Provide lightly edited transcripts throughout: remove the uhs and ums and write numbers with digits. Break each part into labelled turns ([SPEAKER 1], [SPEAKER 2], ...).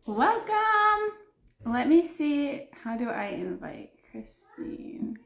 [SPEAKER 1] Welcome. Let me see. How do I invite Christine?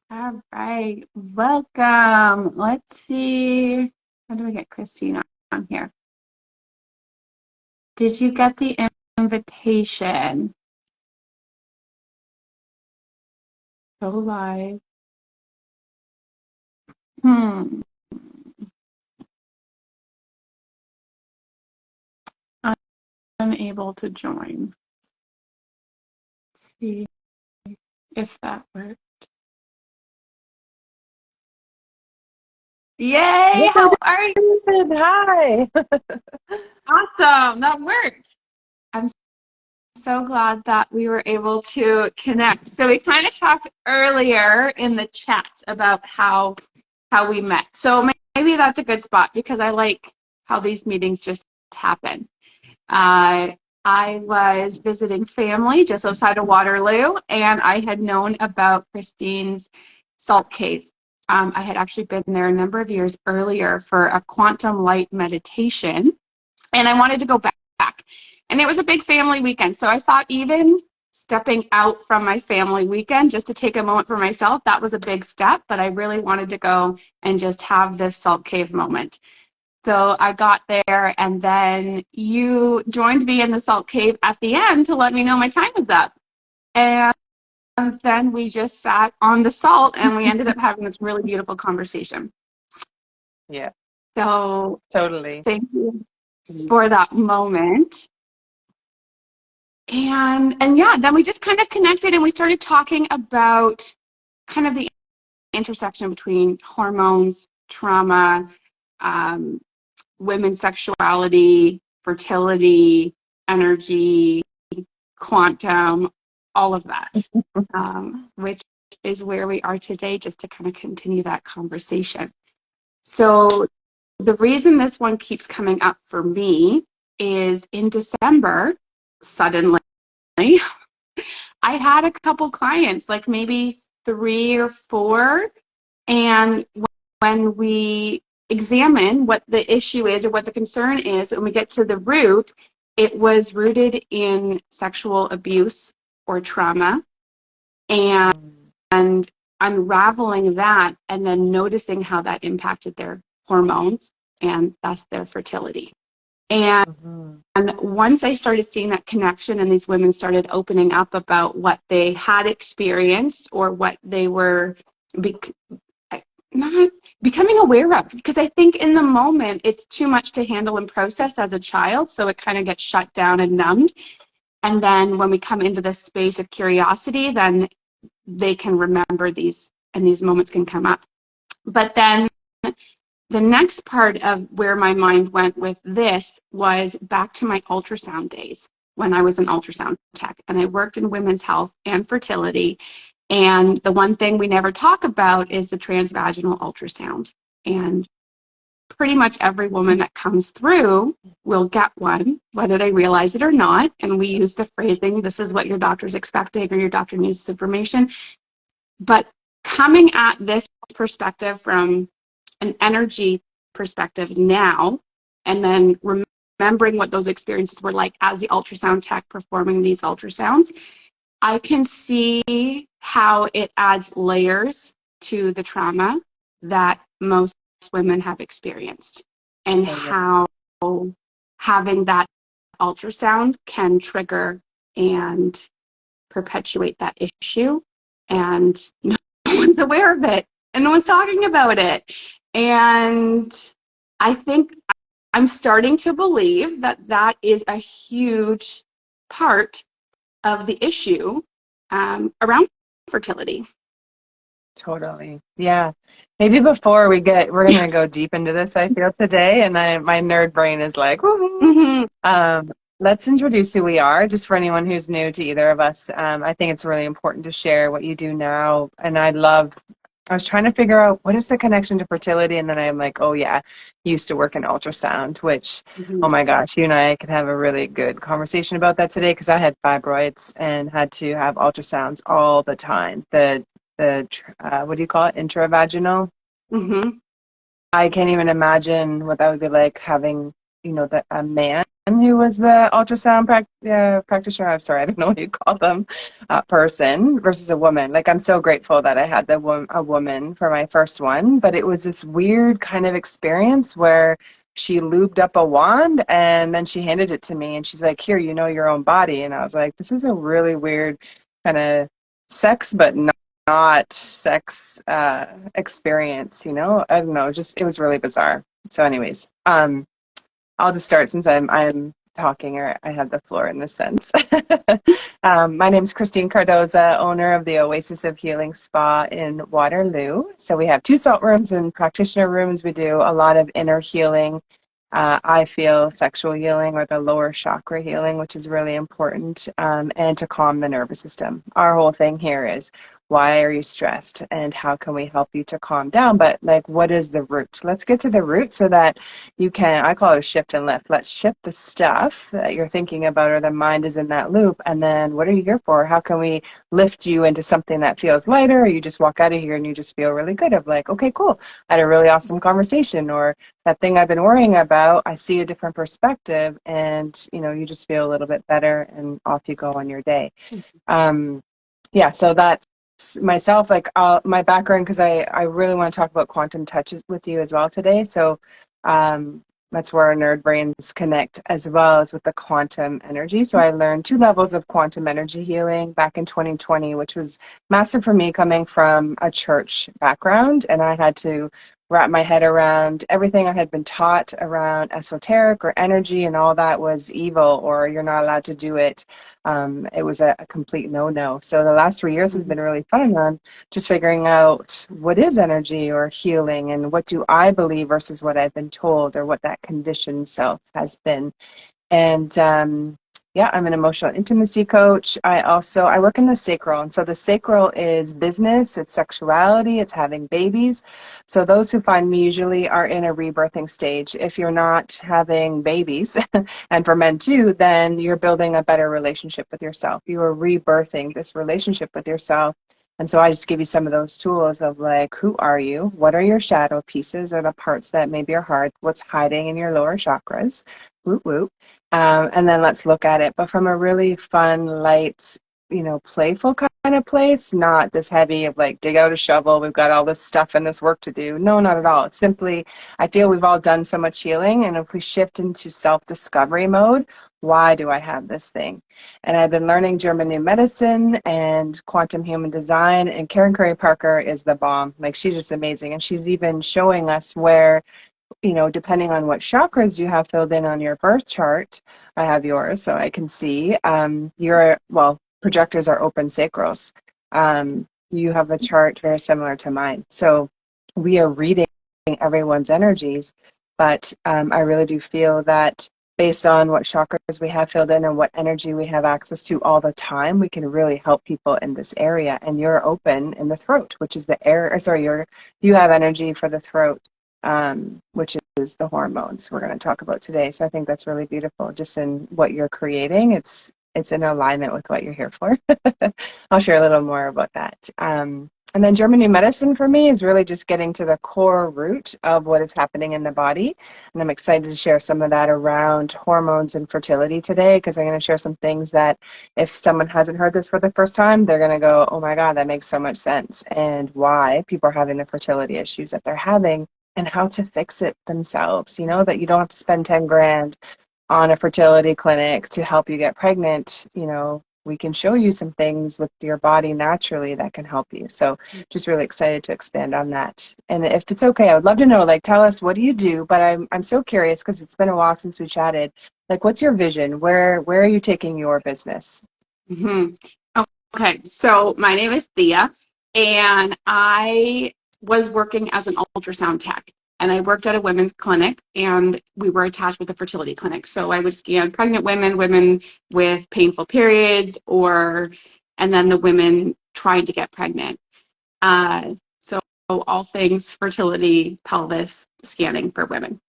[SPEAKER 1] All right. Welcome. Let's see. How do we get Christine on here? Did you get the invitation? Go live. Hmm. I'm able to join. Let's see if that works. Yay! How are you?
[SPEAKER 2] Hi.
[SPEAKER 1] Awesome. That worked. I'm so glad that we were able to connect. So we kind of talked earlier in the chat about how we met. So maybe that's a good spot because I like how these meetings just happen. I was visiting family just outside of Waterloo, and I had known about Christine's salt cave. I had actually been there a number of years earlier for a quantum light meditation, and I wanted to go back. And it was a big family weekend, so I thought even stepping out from my family weekend just to take a moment for myself, that was a big step, but I really wanted to go and just have this salt cave moment. So I got there, and then you joined me in the salt cave at the end to let me know my time was up. And then we just sat on the salt, and we ended up having this really beautiful conversation.
[SPEAKER 2] Yeah,
[SPEAKER 1] So
[SPEAKER 2] totally.
[SPEAKER 1] thank you for that moment. And yeah, then we just kind of connected, and we started talking about kind of the intersection between hormones, trauma, women's sexuality, fertility, energy, quantum, all of that, which is where we are today, just to kind of continue that conversation. So the reason this one keeps coming up for me is in December, suddenly, I had a couple clients, like maybe 3 or 4, and when we examine what the issue is or what the concern is, and we get to the root, it was rooted in sexual abuse or trauma, and unraveling that and then noticing how that impacted their hormones and thus their fertility. And once I started seeing that connection and these women started opening up about what they had experienced or what they were not becoming aware of, because I think in the moment it's too much to handle and process as a child, so it kind of gets shut down and numbed. And then when we come into this space of curiosity, then they can remember these, and these moments can come up. But then the next part of where my mind went with this was back to my ultrasound days when I was an ultrasound tech, and I worked in women's health and fertility. And the one thing we never talk about is the transvaginal ultrasound. And pretty much every woman that comes through will get one, whether they realize it or not. And we use the phrasing, this is what your doctor's expecting, or your doctor needs this information. But coming at this perspective from an energy perspective now, and then remembering what those experiences were like as the ultrasound tech performing these ultrasounds, I can see how it adds layers to the trauma that most women have experienced, and how having that ultrasound can trigger and perpetuate that issue, and no one's aware of it, and no one's talking about it. And I think I'm starting to believe that that is a huge part of the issue around fertility.
[SPEAKER 2] Totally. Yeah. Maybe before we're going to go deep into this, I feel today, and my nerd brain is like, woohoo.
[SPEAKER 1] Mm-hmm.
[SPEAKER 2] Let's introduce who we are, just for anyone who's new to either of us. I think it's really important to share what you do now. And I was trying to figure out what is the connection to fertility. And then I'm like, oh yeah, used to work in ultrasound, which, oh
[SPEAKER 1] Mm-hmm.
[SPEAKER 2] my gosh, you and I could have a really good conversation about that today, because I had fibroids and had to have ultrasounds all the time. The what do you call it? Intravaginal.
[SPEAKER 1] Mm-hmm.
[SPEAKER 2] I can't even imagine what that would be like having, a man who was the ultrasound practitioner. I'm sorry, I don't know what you call them, person versus a woman. Like, I'm so grateful that I had a woman for my first one, but it was this weird kind of experience where she lubed up a wand and then she handed it to me and she's like, here, you know your own body. And I was like, this is a really weird kind of sex, but not sex experience, I don't know, just it was really bizarre. So anyways, I'll just start since I'm talking, or I have the floor in this sense. My name is Christine Cardoza, owner of the Oasis of Healing Spa in Waterloo. So we have 2 salt rooms and practitioner rooms. We do a lot of inner healing. I feel sexual healing, or the lower chakra healing, which is really important, and to calm the nervous system. Our whole thing here is, why are you stressed and how can we help you to calm down? But like, what is the root? Let's get to the root so that you can, I call it a shift and lift. Let's shift the stuff that you're thinking about, or the mind is in that loop. And then what are you here for? How can we lift you into something that feels lighter? Or you just walk out of here and you just feel really good, of like, okay, cool. I had a really awesome conversation, or that thing I've been worrying about, I see a different perspective, and you just feel a little bit better, and off you go on your day. Yeah, so that's myself, like my background, because I really want to talk about quantum touches with you as well today. So that's where our nerd brains connect, as well as with the quantum energy. So I learned 2 levels of quantum energy healing back in 2020, which was massive for me, coming from a church background, and I had to wrap my head around everything I had been taught around esoteric or energy, and all that was evil, or you're not allowed to do it. It was a complete no-no. So the last 3 years has been really fun on just figuring out what is energy or healing, and what do I believe versus what I've been told, or what that conditioned self has been. And yeah, I'm an emotional intimacy coach. I work in the sacral. And so the sacral is business, it's sexuality, it's having babies. So those who find me usually are in a rebirthing stage. If you're not having babies, and for men too, then you're building a better relationship with yourself. You are rebirthing this relationship with yourself. And so I just give you some of those tools of like, who are you? What are your shadow pieces, or the parts that maybe are hard? What's hiding in your lower chakras? Whoop, whoop. And then let's look at it, but from a really fun, light, playful kind of place, not this heavy of like, dig out a shovel, we've got all this stuff and this work to do. No, not at all. It's simply, I feel we've all done so much healing, and if we shift into self-discovery mode, why do I have this thing? And I've been learning German New Medicine and quantum human design, and Karen Curry Parker is the bomb. Like, she's just amazing, and she's even showing us where, depending on what chakras you have filled in on your birth chart. I have yours, so I can see. Projectors are open sacrals. You have a chart very similar to mine. So we are reading everyone's energies, but I really do feel that based on what chakras we have filled in and what energy we have access to all the time, we can really help people in this area. And you're open in the throat, which is the air. Sorry, you have energy for the throat, which is the hormones we're going to talk about today. So I think that's really beautiful. Just in what you're creating, it's in alignment with what you're here for. I'll share a little more about that. And then German New Medicine for me is really just getting to the core root of what is happening in the body. And I'm excited to share some of that around hormones and fertility today, because I'm going to share some things that if someone hasn't heard this for the first time, they're going to go, oh my God, that makes so much sense. And why people are having the fertility issues that they're having, and how to fix it themselves, that you don't have to spend 10 grand on a fertility clinic to help you get pregnant, we can show you some things with your body naturally that can help you. So just really excited to expand on that. And if it's okay, I would love to know, like, tell us, what do you do? But I'm so curious because it's been a while since we chatted. Like, what's your vision? Where are you taking your business?
[SPEAKER 1] Mm-hmm. Okay, so my name is Thea, and I was working as an ultrasound tech. And I worked at a women's clinic, and we were attached with a fertility clinic. So I would scan pregnant women, women with painful periods, and then the women trying to get pregnant. So all things fertility, pelvis scanning for women.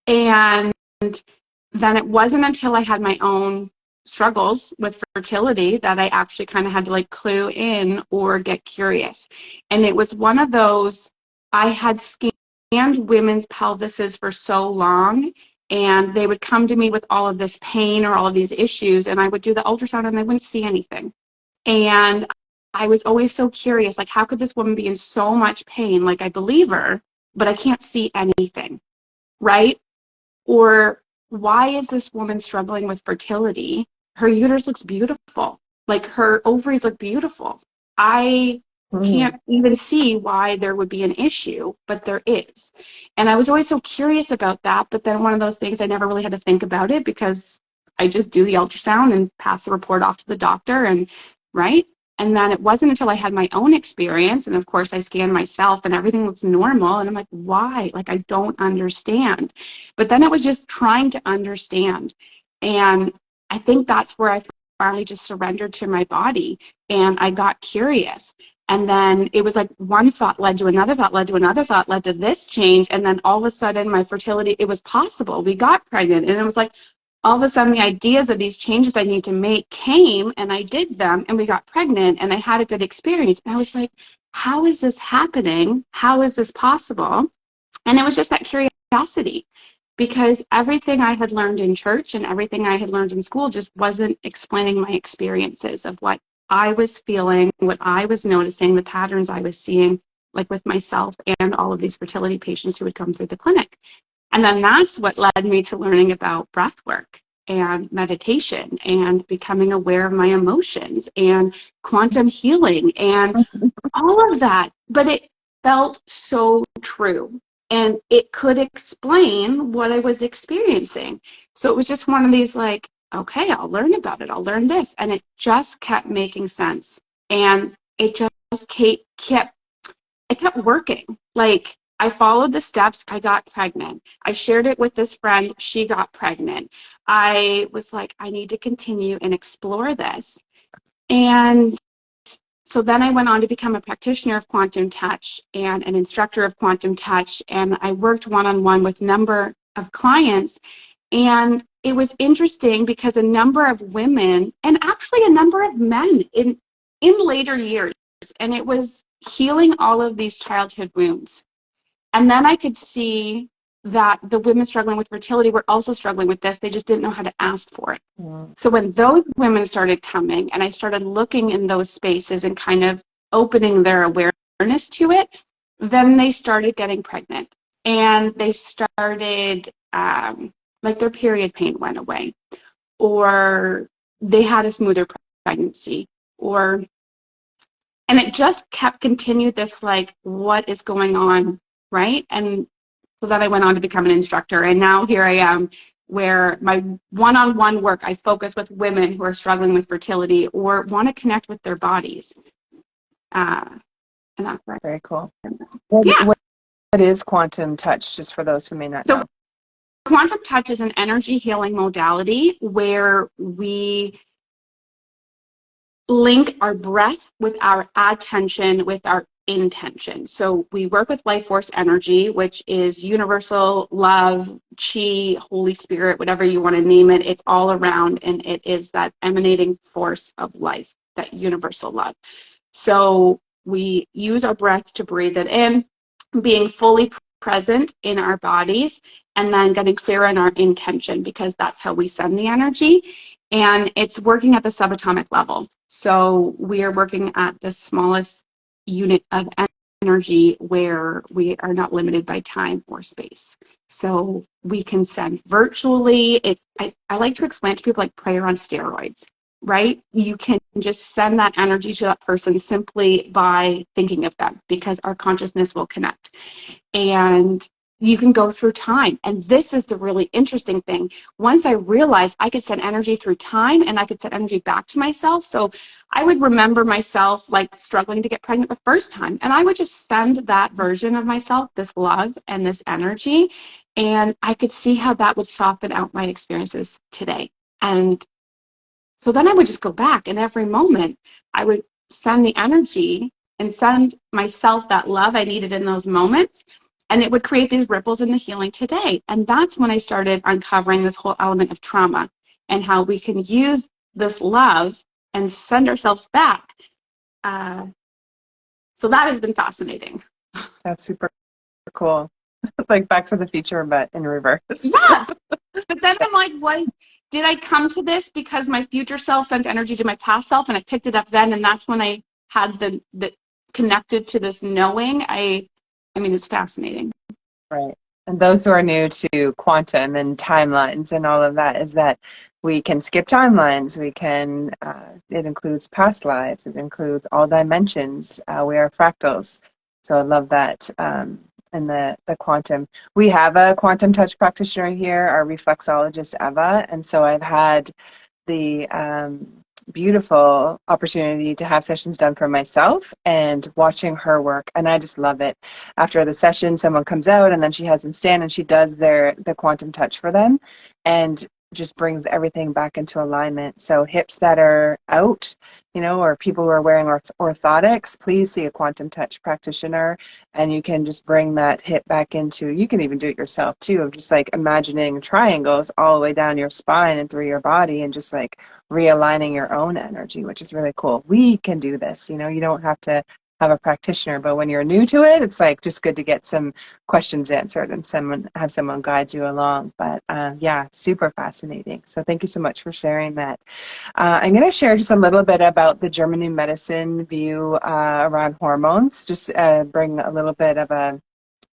[SPEAKER 1] And then it wasn't until I had my own struggles with fertility that I actually kind of had to like clue in or get curious. And it was one of those, I had scanned women's pelvises for so long, and they would come to me with all of this pain or all of these issues, and I would do the ultrasound and I wouldn't see anything. And I was always so curious, like, how could this woman be in so much pain? Like, I believe her, but I can't see anything, right? Or why is this woman struggling with fertility? Her uterus looks beautiful. Like, her ovaries look beautiful. I
[SPEAKER 2] Mm.
[SPEAKER 1] can't even see why there would be an issue, but there is. And I was always so curious about that. But then one of those things, I never really had to think about it because I just do the ultrasound and pass the report off to the doctor, and right. And then it wasn't until I had my own experience, and of course I scanned myself and everything looks normal, and I'm like, why? Like, I don't understand. But then it was just trying to understand. And I think that's where I finally just surrendered to my body, and I got curious. And then it was like one thought led to another thought, led to another thought, led to this change. And then all of a sudden my fertility, it was possible. We got pregnant. And it was like all of a sudden the ideas of these changes I need to make came, and I did them, and we got pregnant, and I had a good experience. And I was like, how is this happening? How is this possible? And it was just that curiosity, because everything I had learned in church and everything I had learned in school just wasn't explaining my experiences of what I was feeling, what I was noticing, the patterns I was seeing, like with myself and all of these fertility patients who would come through the clinic. And then that's what led me to learning about breath work and meditation and becoming aware of my emotions and quantum healing and all of that. But it felt so true, and it could explain what I was experiencing. So it was just one of these, like, okay, I'll learn about it. I'll learn this. And it just kept making sense. And it just kept I kept working. Like, I followed the steps. I got pregnant. I shared it with this friend. She got pregnant. I was like, I need to continue and explore this. And so then I went on to become a practitioner of quantum touch and an instructor of quantum touch. And I worked one-on-one with a number of clients. And it was interesting because a number of women, and actually a number of men in later years, and it was healing all of these childhood wounds. And then I could see that the women struggling with fertility were also struggling with this. They just didn't know how to ask for it.
[SPEAKER 2] Mm.
[SPEAKER 1] So when those women started coming and I started looking in those spaces and kind of opening their awareness to it, then they started getting pregnant, and they started, like, their period pain went away, or they had a smoother pregnancy, and it just kept continued this, like, what is going on, right? And so then I went on to become an instructor, and now here I am, where my one-on-one work, I focus with women who are struggling with fertility or want to connect with their bodies. And that's right.
[SPEAKER 2] Very cool.
[SPEAKER 1] Yeah.
[SPEAKER 2] What is quantum touch, just for those who may not know?
[SPEAKER 1] So quantum touch is an energy healing modality where we link our breath with our attention, with our intention. So we work with life force energy, which is universal love, chi, Holy Spirit, whatever you want to name it. It's all around, and it is that emanating force of life, that universal love. So we use our breath to breathe it in, being fully present in our bodies, and then getting clear on our intention, because that's how we send the energy. And it's working at the subatomic level. So we are working at the smallest unit of energy where we are not limited by time or space. So we can send virtually. I like to explain to people like prayer on steroids. right? You can just send that energy to that person simply by thinking of them, because our consciousness will connect. And you can go through time. And this is the really interesting thing. Once I realized I could send energy through time and I could send energy back to myself. So I would remember myself like struggling to get pregnant the first time. And I would just send that version of myself, this love and this energy. And I could see how that would soften out my experiences today. And so then I would just go back, and every moment I would send the energy and send myself that love I needed in those moments. And it would create these ripples in the healing today. And that's when I started uncovering this whole element of trauma and how we can use this love and send ourselves back. So that has been fascinating.
[SPEAKER 2] That's super cool. Like Back to the Future, but in reverse.
[SPEAKER 1] Yeah. But then I'm like, did I come to this because my future self sent energy to my past self and I picked it up then, and that's when I had the connected to this knowing? I mean, it's fascinating.
[SPEAKER 2] Right. And those who are new to quantum and timelines and all of that is that we can skip timelines. We can, it includes past lives. It includes all dimensions. We are fractals. So I love that. And the quantum. We have a quantum touch practitioner here, our reflexologist, Eva. And so I've had the beautiful opportunity to have sessions done for myself and watching her work, and I just love it. After the session, someone comes out and then she has them stand and she does the quantum touch for them and just brings everything back into alignment. So hips that are out, or people who are wearing orthotics, please see a quantum touch practitioner, and you can just bring that hip back into, you can even do it yourself too, of just like imagining triangles all the way down your spine and through your body and just like realigning your own energy, which is really cool. We can do this, you don't have to have a practitioner, but when you're new to it, it's like just good to get some questions answered and have someone guide you along. But yeah, super fascinating. So thank you so much for sharing that. I'm going to share just a little bit about the German New Medicine view around hormones, just bring a little bit of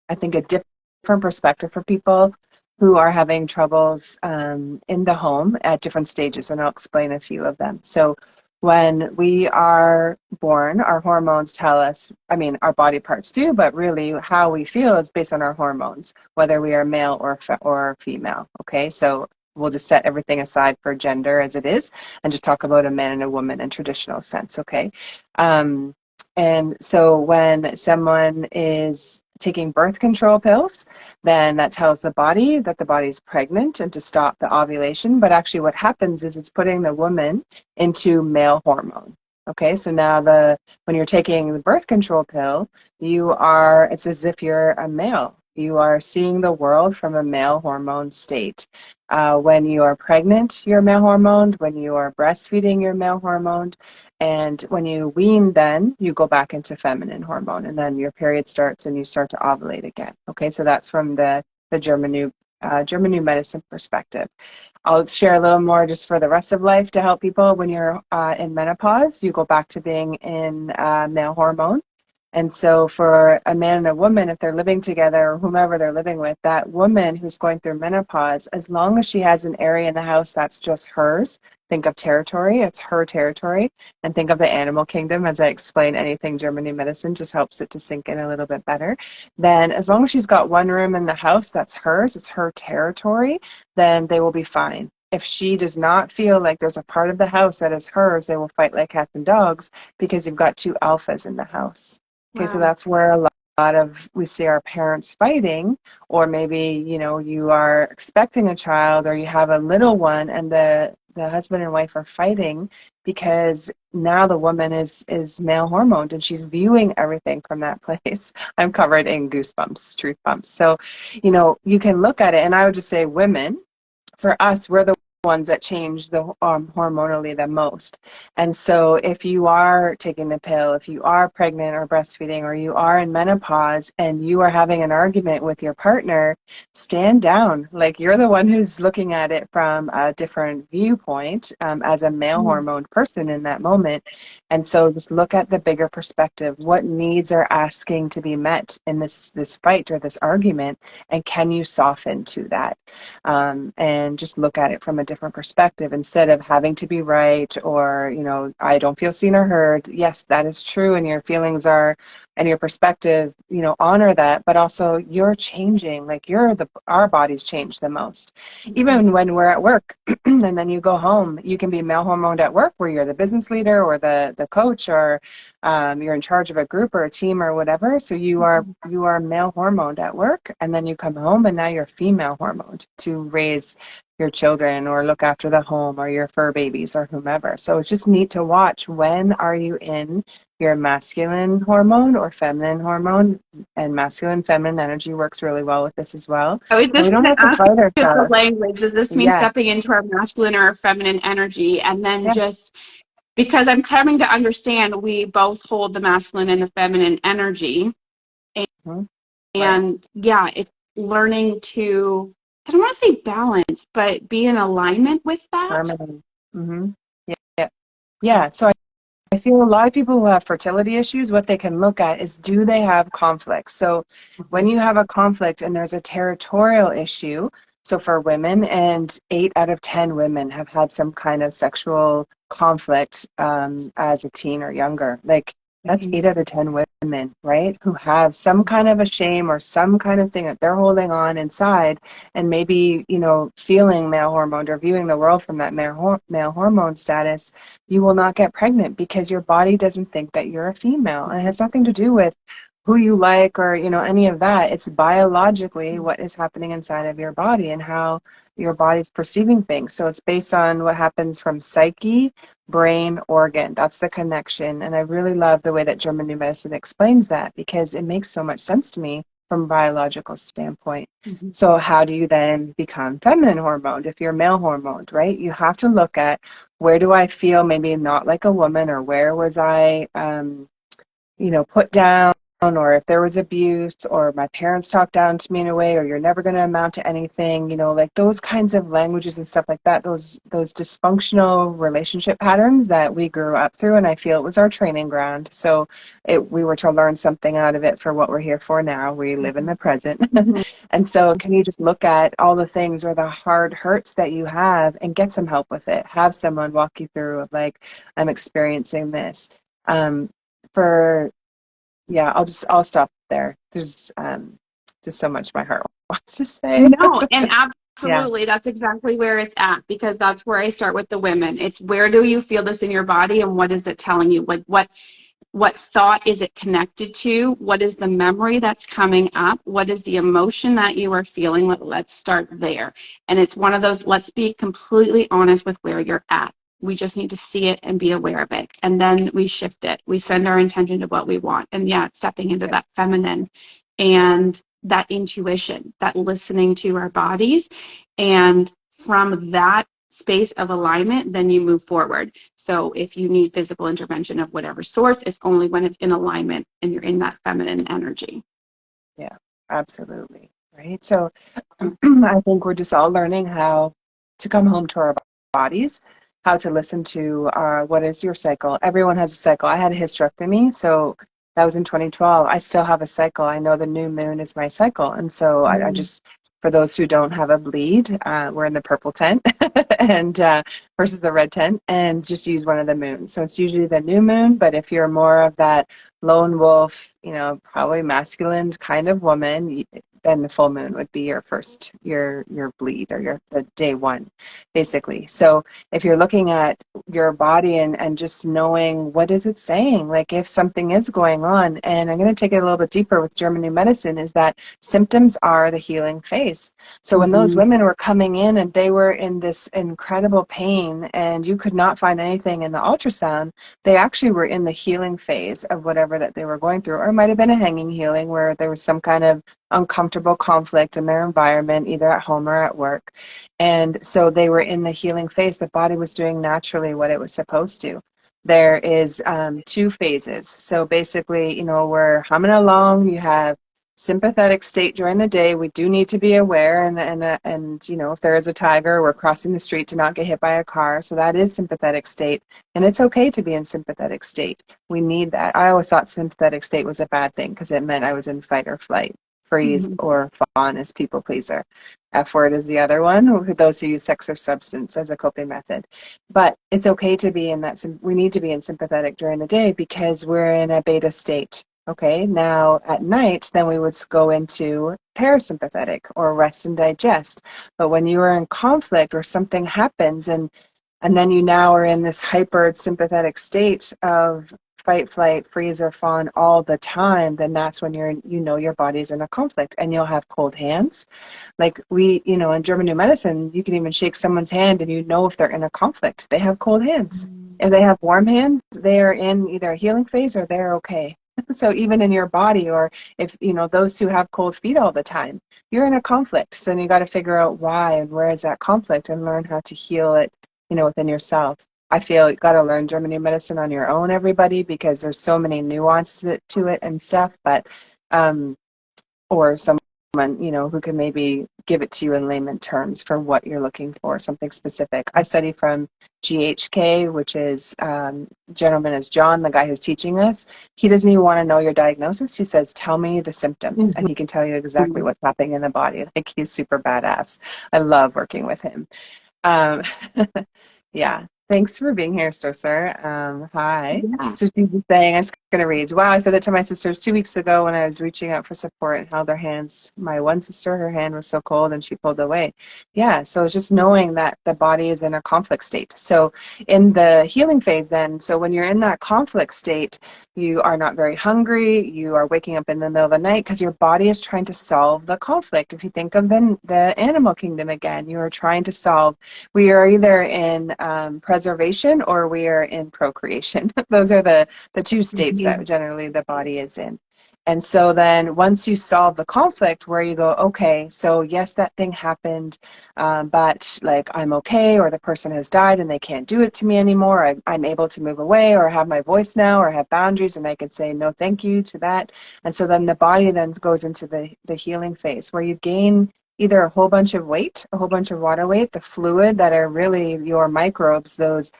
[SPEAKER 2] I think a different perspective for people who are having troubles in the home at different stages, and I'll explain a few of them. So when we are born, our hormones tell us, our body parts do, but really how we feel is based on our hormones, whether we are male or female, okay? So we'll just set everything aside for gender as it is and just talk about a man and a woman in traditional sense, okay? And so when someone is taking birth control pills, then that tells the body that the body's pregnant and to stop the ovulation. But actually what happens is it's putting the woman into male hormone. Okay, so now when you're taking the birth control pill, it's as if you're a male. You are seeing the world from a male hormone state. When you are pregnant, you're male hormoned. When you are breastfeeding, you're male hormoned. And when you wean, then you go back into feminine hormone, and then your period starts and you start to ovulate again. Okay, so that's from the German New Medicine perspective. I'll share a little more just for the rest of life to help people. When you're in menopause, you go back to being in male hormone. And so for a man and a woman, if they're living together or whomever they're living with, that woman who's going through menopause, as long as she has an area in the house that's just hers, think of territory, it's her territory, and think of the animal kingdom. As I explain, anything German New Medicine just helps it to sink in a little bit better. Then as long as she's got one room in the house that's hers, it's her territory, then they will be fine. If she does not feel like there's a part of the house that is hers, they will fight like cats and dogs because you've got two alphas in the house. Okay, wow. So that's where a lot of we see our parents fighting, or maybe you are expecting a child or you have a little one and the husband and wife are fighting because now the woman is male hormoned and she's viewing everything from that place. I'm covered in goosebumps, truth bumps. So you can look at it, and I would just say women, for us, we're the ones that change the hormonally the most. And so if you are taking the pill, if you are pregnant or breastfeeding, or you are in menopause and you are having an argument with your partner, stand down. Like, you're the one who's looking at it from a different viewpoint as a male hormone person in that moment. And so just look at the bigger perspective. What needs are asking to be met in this fight or this argument, and can you soften to that? And just look at it from a different different perspective instead of having to be right or, I don't feel seen or heard. Yes, that is true. And your feelings are, and your perspective, honor that, but also you're changing, like our bodies change the most. Even when we're at work and then you go home, you can be male hormoned at work where you're the business leader or the coach or you're in charge of a group or a team or whatever. So you are male hormoned at work, and then you come home and now you're female hormoned to raise your children or look after the home or your fur babies or whomever. So it's just neat to watch, when are you in your masculine hormone or feminine hormone, and masculine feminine energy works really well with this as well.
[SPEAKER 1] I was
[SPEAKER 2] And we
[SPEAKER 1] just
[SPEAKER 2] don't
[SPEAKER 1] going
[SPEAKER 2] have
[SPEAKER 1] to
[SPEAKER 2] to
[SPEAKER 1] ask
[SPEAKER 2] fight
[SPEAKER 1] you the
[SPEAKER 2] ourselves.
[SPEAKER 1] language. Does this mean stepping into our masculine or our feminine energy? And then just because I'm coming to understand we both hold the masculine and the feminine energy. And it's learning to, I don't want to say balance, but be in alignment with that.
[SPEAKER 2] Harmony. Yeah. So I feel a lot of people who have fertility issues, what they can look at is, do they have conflicts? So when you have a conflict and there's a territorial issue, so for women, and 8 out of 10 women have had some kind of sexual conflict as a teen or younger. Like, that's 8 out of 10 women, right? Who have some kind of a shame or some kind of thing that they're holding on inside, and maybe, feeling male hormone or viewing the world from that male hormone status. You will not get pregnant because your body doesn't think that you're a female. And it has nothing to do with who you like or, any of that. It's biologically what is happening inside of your body and how your body's perceiving things. So it's based on what happens from psyche, brain, organ. That's the connection. And I really love the way that German New Medicine explains that, because it makes so much sense to me from a biological standpoint. So how do you then become feminine hormoned if you're male hormoned, right? You have to look at, where do I feel maybe not like a woman, or where was I, put down, or if there was abuse, or my parents talked down to me in a way, or you're never going to amount to anything, like those kinds of languages and stuff like that, those dysfunctional relationship patterns that we grew up through. And I feel it was our training ground. So we were to learn something out of it for what we're here for now. We live in the present. And so can you just look at all the things or the hard hurts that you have and get some help with it? Have someone walk you through of, like, I'm experiencing this. I'll stop there. There's just so much my heart wants to say.
[SPEAKER 1] No, and absolutely, that's exactly where it's at, because that's where I start with the women. It's, where do you feel this in your body, and what is it telling you? Like, what thought is it connected to? What is the memory that's coming up? What is the emotion that you are feeling? Let's start there. And it's one of those, let's be completely honest with where you're at. We just need to see it and be aware of it. And then we shift it. We send our intention to what we want. And stepping into that feminine and that intuition, that listening to our bodies. And from that space of alignment, then you move forward. So if you need physical intervention of whatever sorts, it's only when it's in alignment and you're in that feminine energy.
[SPEAKER 2] Yeah, absolutely. Right. So I think we're just all learning how to come home to our bodies, how to listen to what is your cycle. Everyone has a cycle. I had a hysterectomy, so that was in 2012. I still have a cycle. I know the new moon is my cycle. And so I just, for those who don't have a bleed, we're in the purple tent and versus the red tent, and just use one of the moons. So it's usually the new moon, but if you're more of that lone wolf, probably masculine kind of woman, then the full moon would be your first, your bleed, or the day one, basically. So if you're looking at your body and just knowing, what is it saying? Like, if something is going on, and I'm going to take it a little bit deeper with German New Medicine, is that symptoms are the healing phase. So when those women were coming in and they were in this incredible pain and you could not find anything in the ultrasound, they actually were in the healing phase of whatever that they were going through. Or it might have been a hanging healing where there was some kind of uncomfortable conflict in their environment, either at home or at work. And so they were in the healing phase. The body was doing naturally what it was supposed to. There is 2 phases. So basically, we're humming along. You have sympathetic state during the day. We do need to be aware, and if there is a tiger, we're crossing the street to not get hit by a car. So that is sympathetic state, and it's okay to be in sympathetic state. We need that. I always thought sympathetic state was a bad thing because it meant I was in fight or flight. freeze, or fawn is people pleaser. F word is the other one, those who use sex or substance as a coping method. But it's okay to be in that, we need to be in sympathetic during the day because we're in a beta state. Okay, now at night, then we would go into parasympathetic or rest and digest. But when you are in conflict or something happens and then you now are in this hyper sympathetic state of fight, flight, freeze, or fawn all the time, then that's when your body's in a conflict, and you'll have cold hands. Like in German New Medicine, you can even shake someone's hand and you know if they're in a conflict. They have cold hands. If they have warm hands, they are in either a healing phase or they're okay. So even in your body, or if, those who have cold feet all the time, you're in a conflict. So then you got to figure out why and where is that conflict and learn how to heal it, within yourself. I feel you got to learn German New Medicine on your own, everybody, because there's so many nuances to it and stuff, but, or someone, who can maybe give it to you in layman terms for what you're looking for, something specific. I study from GHK, which is, gentleman is John, the guy who's teaching us. He doesn't even want to know your diagnosis. He says, tell me the symptoms, and he can tell you exactly what's happening in the body. Like, he's super badass. I love working with him. Yeah. Thanks for being here, Stoser. Hi.
[SPEAKER 1] Yeah.
[SPEAKER 2] So she's saying, I'm just going to read. Wow, I said that to my sisters 2 weeks ago when I was reaching out for support and held their hands. My one sister, her hand was so cold and she pulled away. Yeah, so it's just knowing that the body is in a conflict state. So in the healing phase then, so when you're in that conflict state, you are not very hungry. You are waking up in the middle of the night because your body is trying to solve the conflict. If you think of the animal kingdom again, you are trying to solve. We are either in preservation or we are in procreation. Those are the two states that generally the body is in. And so then once you solve the conflict, where you go, okay, so yes, that thing happened, but like I'm okay, or the person has died and they can't do it to me anymore. I'm able to move away, or have my voice now, or have boundaries, and I can say no thank you to that. And so then the body then goes into the healing phase where you gain either a whole bunch of weight, a whole bunch of water weight, the fluid that are really your microbes, those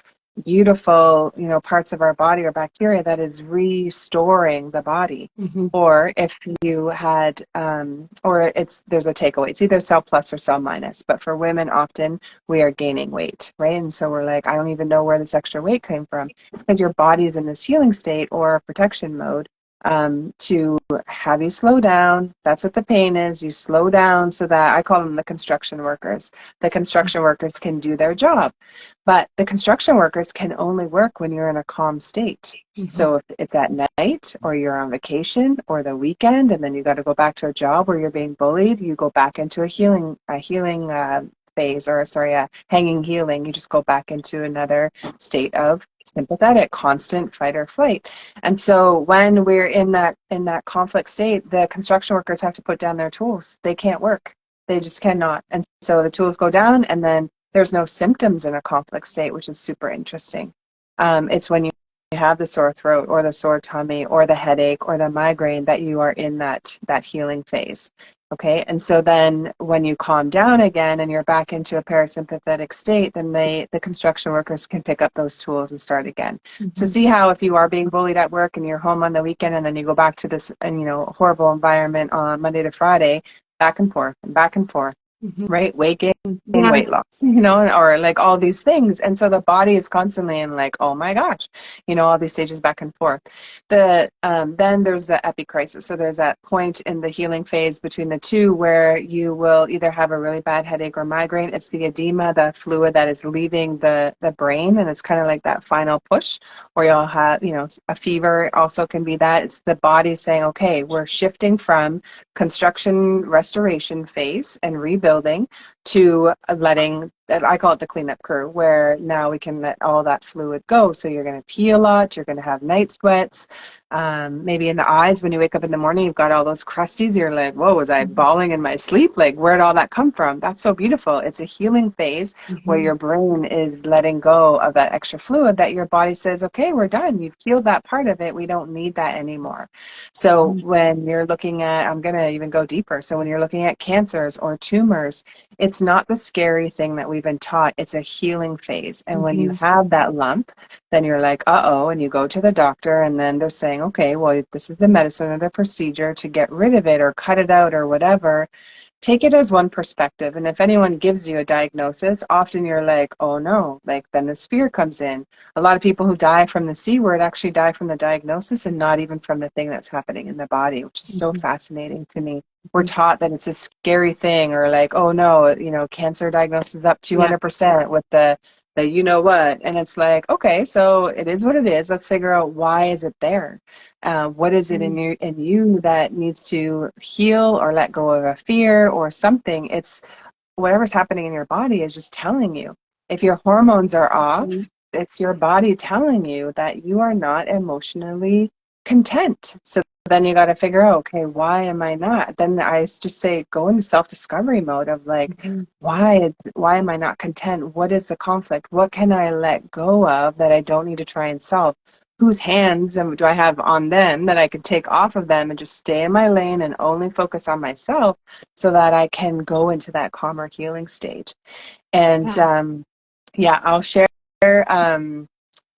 [SPEAKER 2] beautiful, parts of our body or bacteria that is restoring the body. Or if you had, there's a takeaway. It's either cell plus or cell minus. But for women, often we are gaining weight, right? And so we're like, I don't even know where this extra weight came from. It's because your body is in this healing state or protection mode. To have you slow down. That's what the pain is. You slow down so that, I call them the construction workers. The construction workers can do their job, but the construction workers can only work when you're in a calm state. So if it's at night, or you're on vacation, or the weekend, and then you got to go back to a job where you're being bullied, you go back into a healing phase, or a hanging healing. You just go back into another state of sympathetic, constant fight or flight. And so when we're in that conflict state, the construction workers have to put down their tools. They can't work. They just cannot. And so the tools go down, and then there's no symptoms in a conflict state, which is super interesting. It's when you have the sore throat or the sore tummy or the headache or the migraine that you are in that healing phase. Okay, and so then when you calm down again and you're back into a parasympathetic state, then the construction workers can pick up those tools and start again. So see how if you are being bullied at work and you're home on the weekend, and then you go back to this horrible environment on Monday to Friday, back and forth and back and forth, right? Weight gain, weight loss, or like all these things. And so the body is constantly in like, oh my gosh, all these stages back and forth. Then there's the epicrisis. So there's that point in the healing phase between the two where you will either have a really bad headache or migraine. It's the edema, the fluid that is leaving the brain, and it's kind of like that final push. Or you'll have, a fever also can be that. It's the body saying, okay, we're shifting from construction restoration phase and rebuilding to letting, I call it the cleanup crew, where now we can let all that fluid go. So you're going to pee a lot, you're going to have night sweats, maybe in the eyes when you wake up in the morning, you've got all those crusties, you're like, whoa, was I bawling in my sleep? Like, where'd all that come from? That's so beautiful. It's a healing phase where your brain is letting go of that extra fluid that your body says, okay, we're done. You've healed that part of it. We don't need that anymore. So when you're looking at, I'm going to even go deeper. So when you're looking at cancers or tumors, it's not the scary thing that we we've been taught it's a healing phase. And when you
[SPEAKER 1] Mm-hmm.
[SPEAKER 2] have that lump, then you're like, uh-oh, and you go to the doctor, and then they're saying, okay, well, this is the medicine or the procedure to get rid of it or cut it out or whatever. Take it as one perspective. And if anyone gives you a diagnosis, often you're like, oh no, like then this fear comes in. A lot of people who die from the C word actually die from the diagnosis and not even from the thing that's happening in the body, which is so fascinating to me. We're taught that it's a scary thing, or like, oh no, cancer diagnosis up 200% with the you know what, and it's like, okay, so it is what it is. Let's figure out, why is it there? What is it in you that needs to heal or let go of a fear or something? It's whatever's happening in your body is just telling you. If your hormones are off, it's your body telling you that you are not emotionally content. So then you got to figure out, okay, why am I not? Then I just say, go into self-discovery mode of like, why am I not content? What is the conflict? What can I let go of that I don't need to try and solve? Whose hands do I have on them that I could take off of them and just stay in my lane and only focus on myself, so that I can go into that calmer healing stage. And I'll share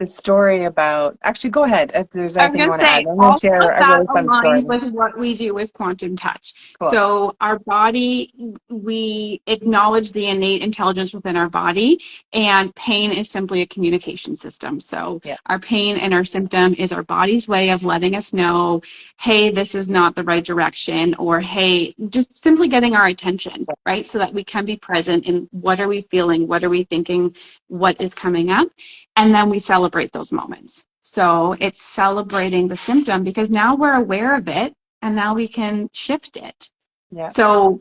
[SPEAKER 2] the story about, actually, go ahead if there's
[SPEAKER 1] I was
[SPEAKER 2] anything you
[SPEAKER 1] going to
[SPEAKER 2] want to add.
[SPEAKER 1] say,
[SPEAKER 2] I'm going to
[SPEAKER 1] all of
[SPEAKER 2] share a
[SPEAKER 1] that
[SPEAKER 2] really fun story.
[SPEAKER 1] aligns with what we do with quantum touch.
[SPEAKER 2] Cool.
[SPEAKER 1] So our body, we acknowledge the innate intelligence within our body, and pain is simply a communication system. So our pain and our symptom is our body's way of letting us know, hey, this is not the right direction, or hey, just simply getting our attention, right? So that we can be present in what are we feeling, what are we thinking, what is coming up, and then we celebrate those moments. So it's celebrating the symptom because now we're aware of it and now we can shift it.
[SPEAKER 2] Yeah.
[SPEAKER 1] So,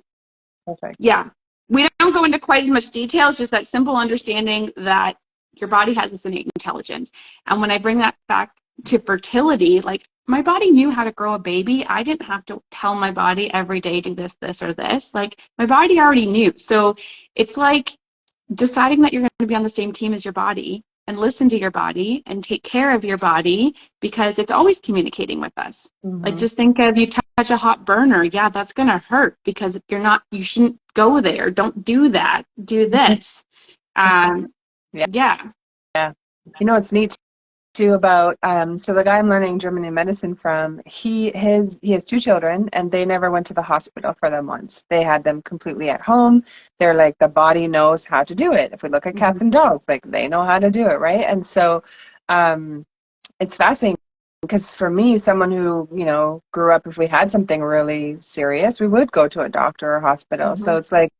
[SPEAKER 2] perfect.
[SPEAKER 1] Yeah, we don't go into quite as much detail. It's just that simple understanding that your body has this innate intelligence. And when I bring that back to fertility, like my body knew how to grow a baby. I didn't have to tell my body every day, do this, this, or this. Like my body already knew. So it's like deciding that you're going to be on the same team as your body and listen to your body and take care of your body, because it's always communicating with us. Like just think of, you touch a hot burner. Yeah, that's going to hurt because you shouldn't go there. Don't do that. Do this. Yeah.
[SPEAKER 2] It's neat too about so the guy I'm learning German medicine from, he has 2 children, and they never went to the hospital for them once. They had them completely at home. They're like, the body knows how to do it. If we look at cats and dogs, like they know how to do it, right? And so it's fascinating, because for me, someone who grew up, if we had something really serious, we would go to a doctor or hospital. So it's like,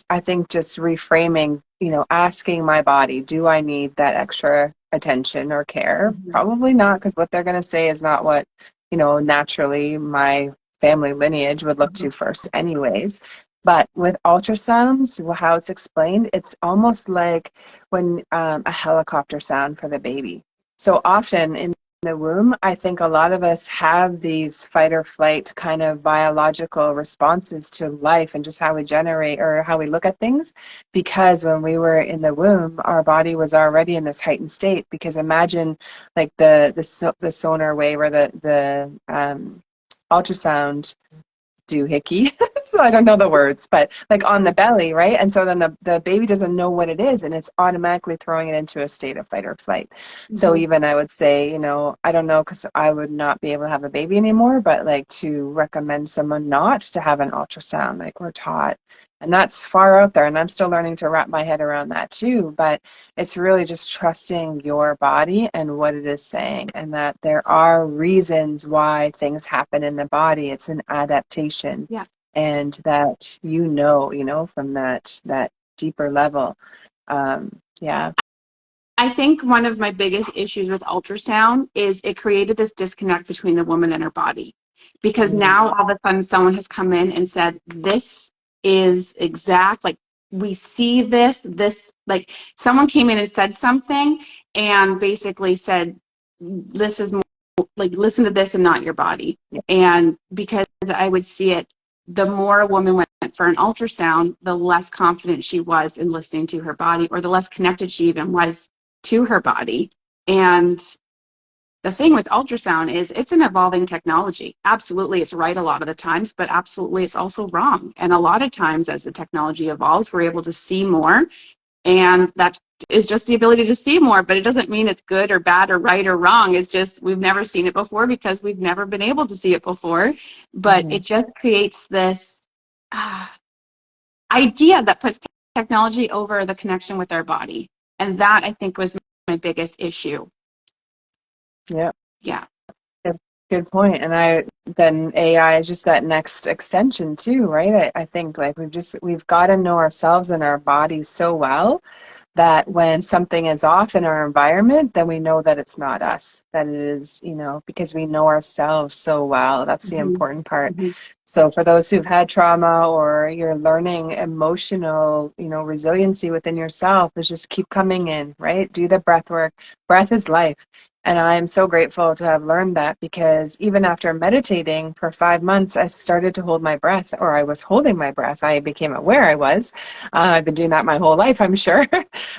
[SPEAKER 2] I think just reframing, asking my body, do I need that extra attention or care? Probably not, because what they're going to say is not what naturally my family lineage would look to first anyways. But with ultrasounds, how it's explained, it's almost like when a helicopter sound for the baby. So often in the womb, I think a lot of us have these fight or flight kind of biological responses to life and just how we generate or how we look at things, because when we were in the womb, our body was already in this heightened state. Because imagine like the sonar wave or the ultrasound doohickey. So I don't know the words, but like on the belly, right? And so then the baby doesn't know what it is, and it's automatically throwing it into a state of fight or flight. So even I would say, I don't know, because I would not be able to have a baby anymore, but like to recommend someone not to have an ultrasound, like we're taught. And that's far out there, and I'm still learning to wrap my head around that too. But it's really just trusting your body and what it is saying, and that there are reasons why things happen in the body. It's an adaptation.
[SPEAKER 1] Yeah.
[SPEAKER 2] And that, from that deeper level.
[SPEAKER 1] I think one of my biggest issues with ultrasound is it created this disconnect between the woman and her body. Because now all of a sudden someone has come in and said, this is exact, like we see this, like someone came in and said something and basically said, this is more, like listen to this and not your body. And because I would see it, the more a woman went for an ultrasound, the less confident she was in listening to her body, or the less connected she even was to her body. And the thing with ultrasound is it's an evolving technology. Absolutely, it's right a lot of the times, but absolutely it's also wrong. And a lot of times as the technology evolves, we're able to see more And that is just the ability to see more, but it doesn't mean it's good or bad or right or wrong. It's just we've never seen it before because we've never been able to see it before. But it just creates this idea that puts technology over the connection with our body. And that, I think, was my biggest issue.
[SPEAKER 2] Yeah.
[SPEAKER 1] Yeah.
[SPEAKER 2] Good point. And then AI is just that next extension too, right? I think like we've got to know ourselves and our bodies so well that when something is off in our environment, then we know that it's not us, that it is, because we know ourselves so well. That's the important part. So for those who've had trauma or you're learning emotional, resiliency within yourself, is just keep coming in, right? Do the breath work. Breath is life. And I'm so grateful to have learned that, because even after meditating for 5 months, I started to hold my breath, or I was holding my breath. I became aware I was. I've been doing that my whole life, I'm sure.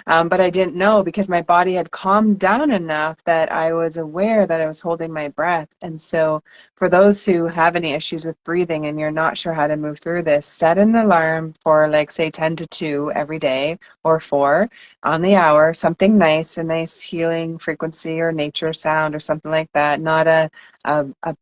[SPEAKER 2] But I didn't know, because my body had calmed down enough that I was aware that I was holding my breath. And so for those who have any issues with breathing and you're not sure how to move through this, set an alarm for say 10 to 2 every day, or 4 on the hour, something nice, a nice healing frequency or nature sound or something like that, not a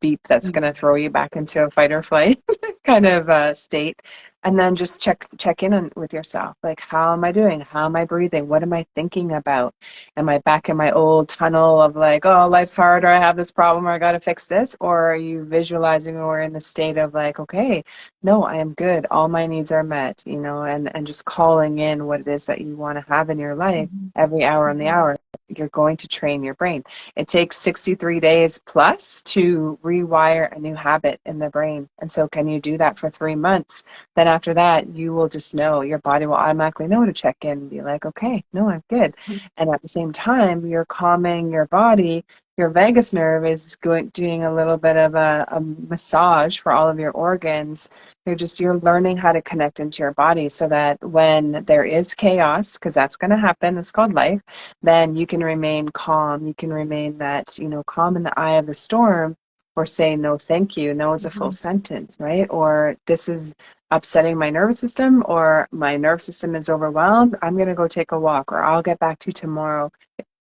[SPEAKER 2] beep that's going to throw you back into a fight or flight kind of state. And then just check in with yourself. Like, how am I doing? How am I breathing? What am I thinking about? Am I back in my old tunnel of oh, life's hard, or I have this problem, or I got to fix this? Or are you visualizing or in the state of okay, no, I am good. All my needs are met, and just calling in what it is that you want to have in your life every hour on the hour. You're going to train your brain. It takes 63 days plus to rewire a new habit in the brain. And so can you do that for 3 months? Then after that, you will just know, your body will automatically know to check in and be like, okay, no, I'm good. And at the same time, you're calming your body. Your vagus nerve is doing a little bit of a massage for all of your organs. You're learning how to connect into your body, so that when there is chaos, because that's going to happen, it's called life, then you can remain calm. You can remain that, calm in the eye of the storm, or say no thank you. No is a full sentence, right? Or this is upsetting my nervous system, or my nervous system is overwhelmed. I'm going to go take a walk, or I'll get back to you tomorrow.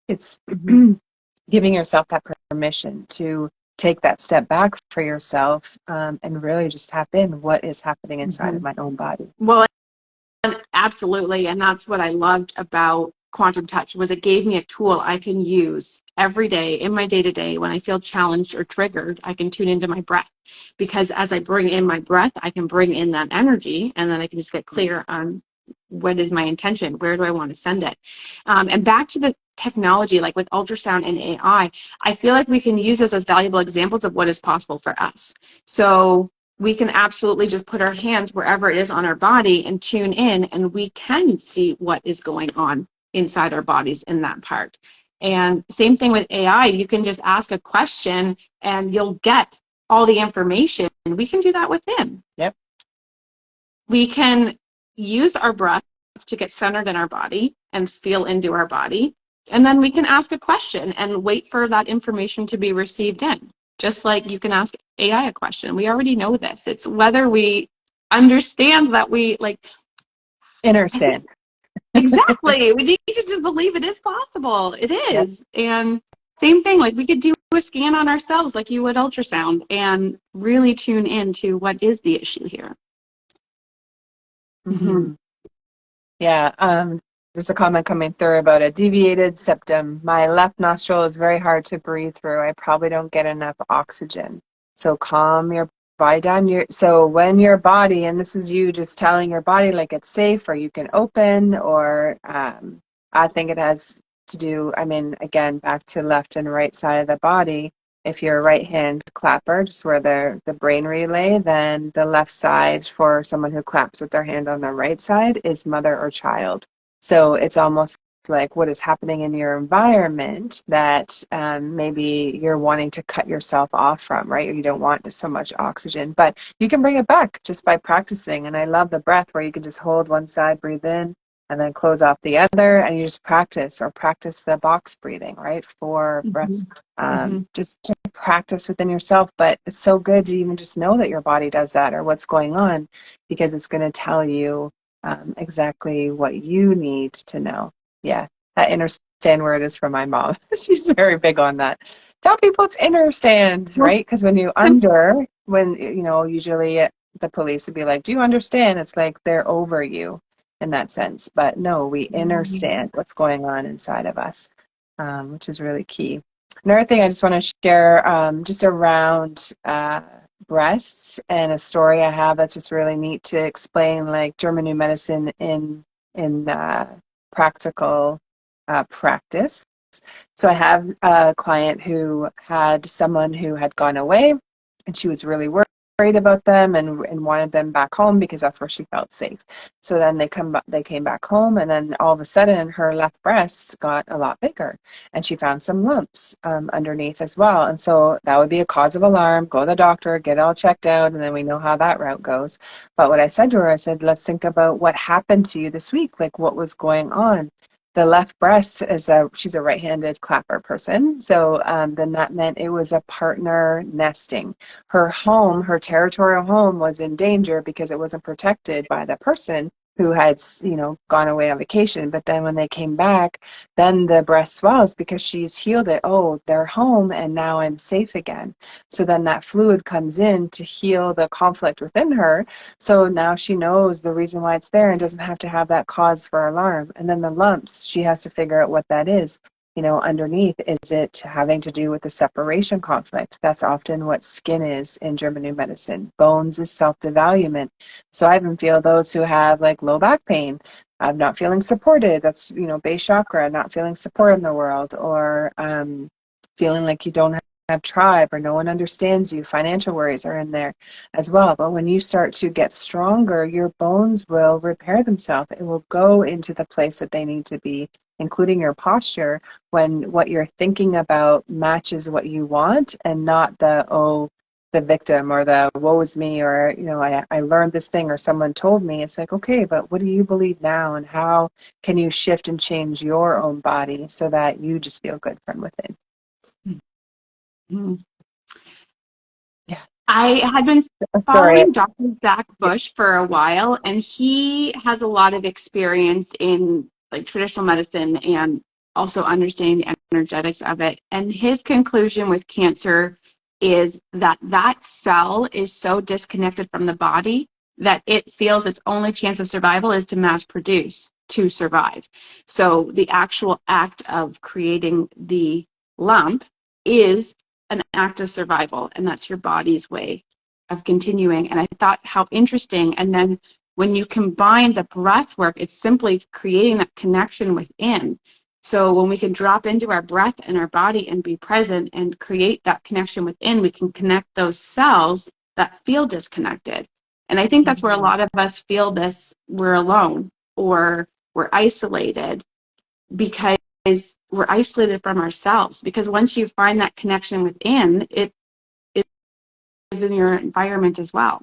[SPEAKER 2] It's giving yourself that permission to take that step back for yourself, and really just tap in what is happening inside of my own body.
[SPEAKER 1] Well, absolutely. And that's what I loved about Quantum Touch, was it gave me a tool I can use every day in my day-to-day. When I feel challenged or triggered, I can tune into my breath, because as I bring in my breath, I can bring in that energy, and then I can just get clear on what is my intention, where do I want to send it. And back to the technology, like with ultrasound and AI, I feel like we can use this as valuable examples of what is possible for us. So we can absolutely just put our hands wherever it is on our body and tune in, and we can see what is going on inside our bodies in that part. And same thing with AI. You can just ask a question and you'll get all the information. We can do that within.
[SPEAKER 2] Yep.
[SPEAKER 1] We can use our breath to get centered in our body and feel into our body. And then we can ask a question and wait for that information to be received in. Just like you can ask AI a question. We already know this. It's whether we understand that we
[SPEAKER 2] understand.
[SPEAKER 1] Exactly. We need to just believe it is possible. It is. Yep. And same thing, we could do a scan on ourselves like you would ultrasound, and really tune into what is the issue here.
[SPEAKER 2] Yeah. There's a comment coming through about a deviated septum. My left nostril is very hard to breathe through. I probably don't get enough oxygen. So calm your body down. So when your body, and this is you just telling your body it's safe, or you can open, or I think it has to do, again, back to left and right side of the body. If you're a right hand clapper, just where the brain relay, then the left side for someone who claps with their hand on the right side is mother or child. So it's almost like what is happening in your environment that maybe you're wanting to cut yourself off from, right? You don't want so much oxygen, but you can bring it back just by practicing. And I love the breath where you can just hold one side, breathe in, and then close off the other, and you just practice the box breathing, right? 4 breaths, just to practice within yourself. But it's so good to even just know that your body does that, or what's going on, because it's going to tell you exactly what you need to know. Yeah, that understand word is from my mom. She's very big on that. Tell people to understand, right? Because when usually the police would be like, "Do you understand?" It's like they're over you in that sense. But no, we understand what's going on inside of us, which is really key. Another thing I just want to share, just around breasts, and a story I have that's just really neat to explain, like German new medicine in practical practice. So I have a client who had someone who had gone away, and she was really worried about them and wanted them back home because that's where she felt safe. So then they came back home, and then all of a sudden her left breast got a lot bigger, and she found some lumps underneath as well. And so that would be a cause of alarm. Go to the doctor, get it all checked out, and then we know how that route goes. But what I said to her, I said, let's think about what happened to you this week, like what was going on. The left breast she's a right-handed clapper person. So then that meant it was a partner nesting. Her home, her territorial home, was in danger because it wasn't protected by the person who had, gone away on vacation. But then when they came back, then the breast swells because she's healed it. Oh, they're home and now I'm safe again. So then that fluid comes in to heal the conflict within her. So now she knows the reason why it's there and doesn't have to have that cause for alarm. And then the lumps, she has to figure out what that is. Underneath, is it having to do with the separation conflict? That's often what skin is in German new medicine. Bones is self-devaluement. So I even feel those who have like low back pain, I'm not feeling supported. That's, base chakra, not feeling support in the world, or feeling like you don't have tribe or no one understands you. Financial worries are in there as well. But when you start to get stronger, your bones will repair themselves. It will go into the place that they need to be, including your posture, when what you're thinking about matches what you want, and not the victim or the woe is me, or I learned this thing or someone told me. It's like, okay, but what do you believe now, and how can you shift and change your own body so that you just feel good from within?
[SPEAKER 1] Mm-hmm.
[SPEAKER 2] Yeah.
[SPEAKER 1] I had been
[SPEAKER 2] Sorry.
[SPEAKER 1] following Dr. Zach Bush for a while, and he has a lot of experience in like traditional medicine and also understanding the energetics of it. And his conclusion with cancer is that cell is so disconnected from the body that it feels its only chance of survival is to mass produce to survive. So the actual act of creating the lump is an act of survival, and that's your body's way of continuing. And I thought how interesting. And then when you combine the breath work, it's simply creating that connection within. So when we can drop into our breath and our body and be present and create that connection within, we can connect those cells that feel disconnected. And I think that's where a lot of us feel this, we're alone or we're isolated, because we're isolated from ourselves. Because once you find that connection within, it is in your environment as well.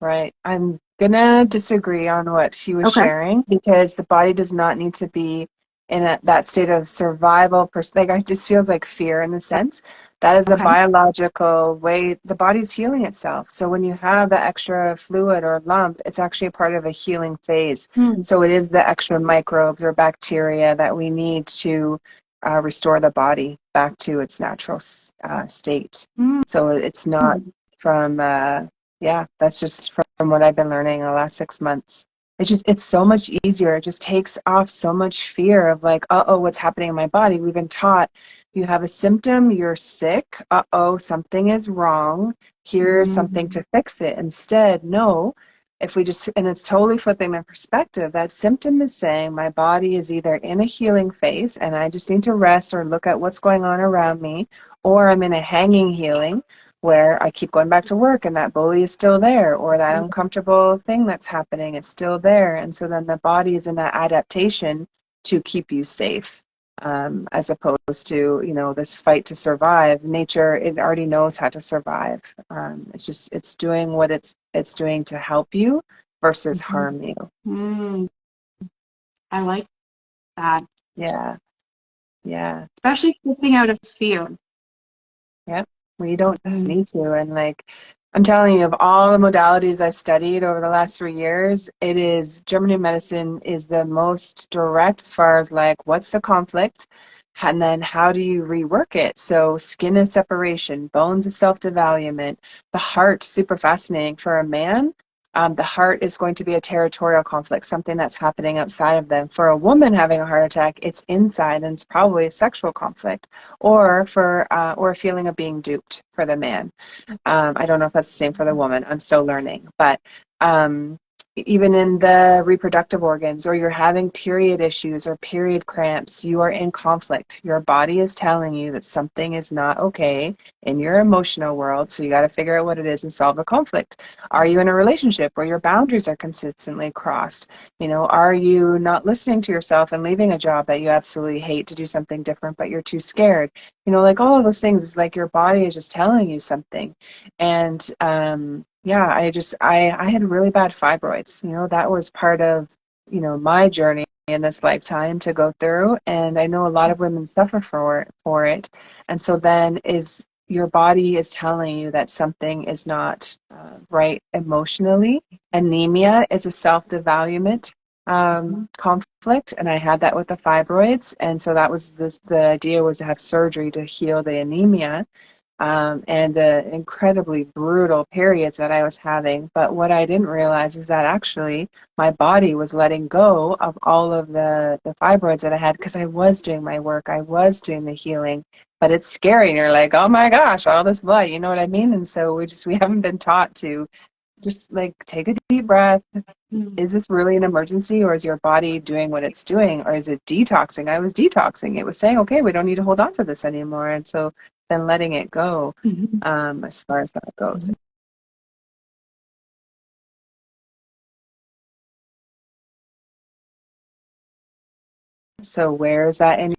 [SPEAKER 2] Right. I'm gonna disagree on what she was
[SPEAKER 1] Okay.
[SPEAKER 2] sharing, because the body does not need to be in that state of survival. Like, it just feels like fear in the sense that is a
[SPEAKER 1] Okay.
[SPEAKER 2] biological way the body's healing itself. So when you have the extra fluid or lump, it's actually a part of a healing phase.
[SPEAKER 1] Hmm.
[SPEAKER 2] So it is the extra microbes or bacteria that we need to restore the body back to its natural state.
[SPEAKER 1] Hmm.
[SPEAKER 2] So it's not from yeah, that's just from what I've been learning in the last 6 months. It's so much easier. It just takes off so much fear of like, uh-oh, what's happening in my body? We've been taught you have a symptom, you're sick, uh-oh, something is wrong. Here's something to fix it. Instead, no, if we just, and it's totally flipping the perspective, that symptom is saying my body is either in a healing phase and I just need to rest or look at what's going on around me, or I'm in a hanging healing where I keep going back to work and that bully is still there, or that uncomfortable thing that's happening, it's still there. And so then the body is in that adaptation to keep you safe, as opposed to, this fight to survive. Nature, it already knows how to survive. It's doing what it's doing to help you versus harm you.
[SPEAKER 1] Hmm. I like that.
[SPEAKER 2] Yeah. Yeah.
[SPEAKER 1] Especially stepping out of fear.
[SPEAKER 2] Yep. We don't
[SPEAKER 1] Mm.
[SPEAKER 2] need to. And like, I'm telling you, of all the modalities I've studied over the last 3 years, German new medicine is the most direct as far as like, what's the conflict? And then how do you rework it? So skin is separation, bones is self-devaluement, the heart, super fascinating for a man. The heart is going to be a territorial conflict, something that's happening outside of them. For a woman having a heart attack, it's inside and it's probably a sexual conflict, or a feeling of being duped for the man. I don't know if that's the same for the woman. I'm still learning. But even in the reproductive organs, or you're having period issues or period cramps, you are in conflict. Your body is telling you that something is not okay in your emotional world. So you got to figure out what it is and solve the conflict. Are you in a relationship where your boundaries are consistently crossed? Are you not listening to yourself and leaving a job that you absolutely hate to do something different, but you're too scared? Like all of those things is like your body is just telling you something. And yeah, I had really bad fibroids. That was part of, my journey in this lifetime to go through. And I know a lot of women suffer for it. And so then your body is telling you that something is not right emotionally. Anemia is a self-devaluement conflict, and I had that with the fibroids. And so that was the idea was to have surgery to heal the anemia. And the incredibly brutal periods that I was having. But what I didn't realize is that actually my body was letting go of all of the fibroids that I had, because I was doing my work, I was doing the healing. But it's scary, and you're like, oh my gosh, all this blood, you know what I mean? And so we haven't been taught to just like take a deep breath. Is this really an emergency, or is your body doing what it's doing, or is it detoxing? I was detoxing. It was saying, okay, we don't need to hold on to this anymore. And so then letting it go, as far as that goes. So where is that in?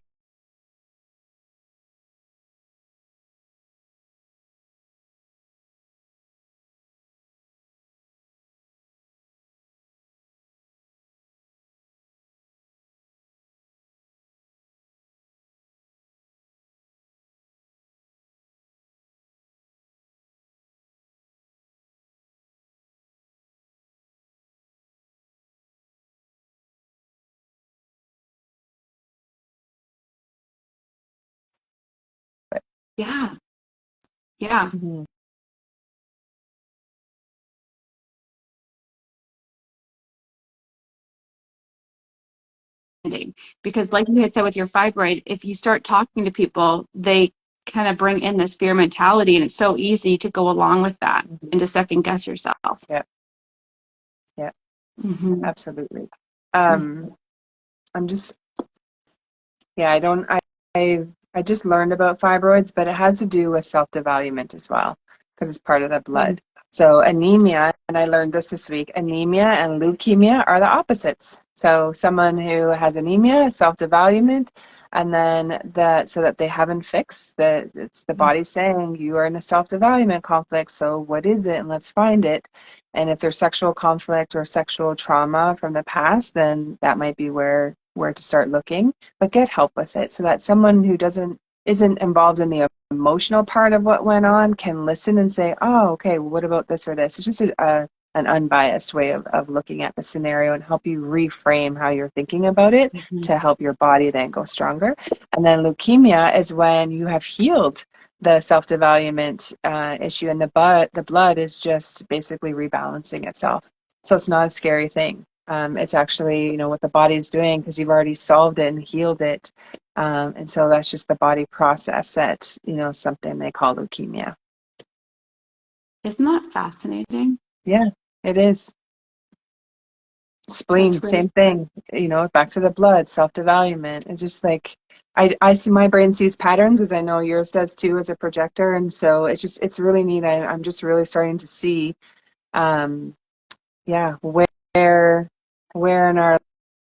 [SPEAKER 1] Yeah. Yeah.
[SPEAKER 2] Mm-hmm.
[SPEAKER 1] Because like you had said with your fibroid, if you start talking to people, they kind of bring in this fear mentality, and it's so easy to go along with that and to second guess yourself.
[SPEAKER 2] Yeah. Yeah.
[SPEAKER 1] Mm-hmm.
[SPEAKER 2] Absolutely. I'm just, yeah, I just learned about fibroids, but it has to do with self-devaluement as well, because it's part of the blood. So anemia, and I learned this week, anemia and leukemia are the opposites. So someone who has anemia, self-devaluement, and then so that they haven't fixed that, it's the body saying you are in a self-devaluement conflict. So what is it? And let's find it. And if there's sexual conflict or sexual trauma from the past, then that might be where to start looking, but get help with it so that someone who isn't involved in the emotional part of what went on can listen and say, oh, okay, well, what about this or this? It's just an unbiased way of looking at the scenario, and help you reframe how you're thinking about it to help your body then go stronger. And then leukemia is when you have healed the self-devaluement issue, and the blood is just basically rebalancing itself. So it's not a scary thing. It's actually, what the body is doing, because you've already solved it and healed it. And so that's just the body process that, something they call leukemia.
[SPEAKER 1] Isn't that fascinating?
[SPEAKER 2] Yeah, it is. Spleen,
[SPEAKER 1] That's really
[SPEAKER 2] same thing, back to the blood, self-devaluement. And just like, I see my brain sees patterns, as I know yours does too, as a projector. And so it's really neat. I'm just really starting to see, yeah, where in our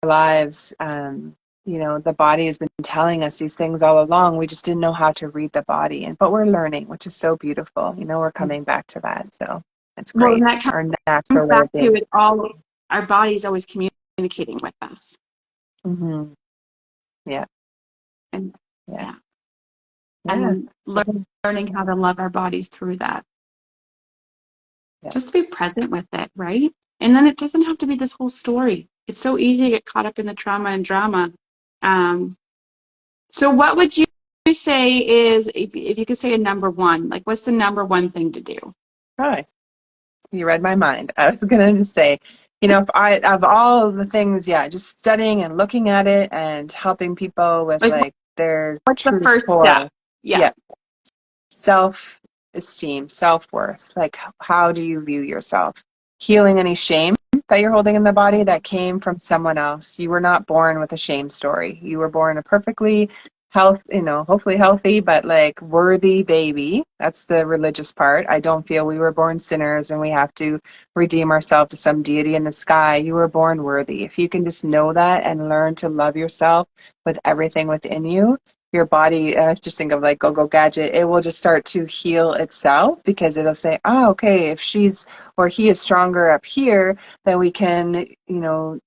[SPEAKER 2] lives, the body has been telling us these things all along. We just didn't know how to read the body, but we're learning, which is so beautiful. We're coming back to that, so it's
[SPEAKER 1] well, and
[SPEAKER 2] great.
[SPEAKER 1] that
[SPEAKER 2] Our
[SPEAKER 1] comes
[SPEAKER 2] natural way
[SPEAKER 1] back
[SPEAKER 2] of
[SPEAKER 1] to
[SPEAKER 2] being.
[SPEAKER 1] it all. Our body's always communicating with us,
[SPEAKER 2] Mm-hmm. Yeah,
[SPEAKER 1] and
[SPEAKER 2] yeah,
[SPEAKER 1] yeah,
[SPEAKER 2] yeah.
[SPEAKER 1] and learning how to love our bodies through that.
[SPEAKER 2] Yeah.
[SPEAKER 1] Just to be present with it, right? And then it doesn't have to be this whole story. It's so easy to get caught up in the trauma and drama. Um, so what would you say is, if you could say a number one, like what's the number one thing to do?
[SPEAKER 2] Hi. You read my mind. I was gonna just say, if I of all the things, yeah, just studying and looking at it and helping people with
[SPEAKER 1] Like
[SPEAKER 2] like their
[SPEAKER 1] what's the
[SPEAKER 2] true
[SPEAKER 1] first step?
[SPEAKER 2] core,
[SPEAKER 1] Yeah.
[SPEAKER 2] yeah, self-esteem, self-worth. Like, how do you view yourself? Healing any shame that you're holding in the body that came from someone else. You were not born with a shame story. You were born a perfectly hopefully healthy, but like worthy baby. That's the religious part. I don't feel we were born sinners and we have to redeem ourselves to some deity in the sky. You were born worthy. If you can just know that and learn to love yourself with everything within you, your body, just think of like go gadget, it will just start to heal itself because it'll say, oh, okay, if she's or he is stronger up here, then we can,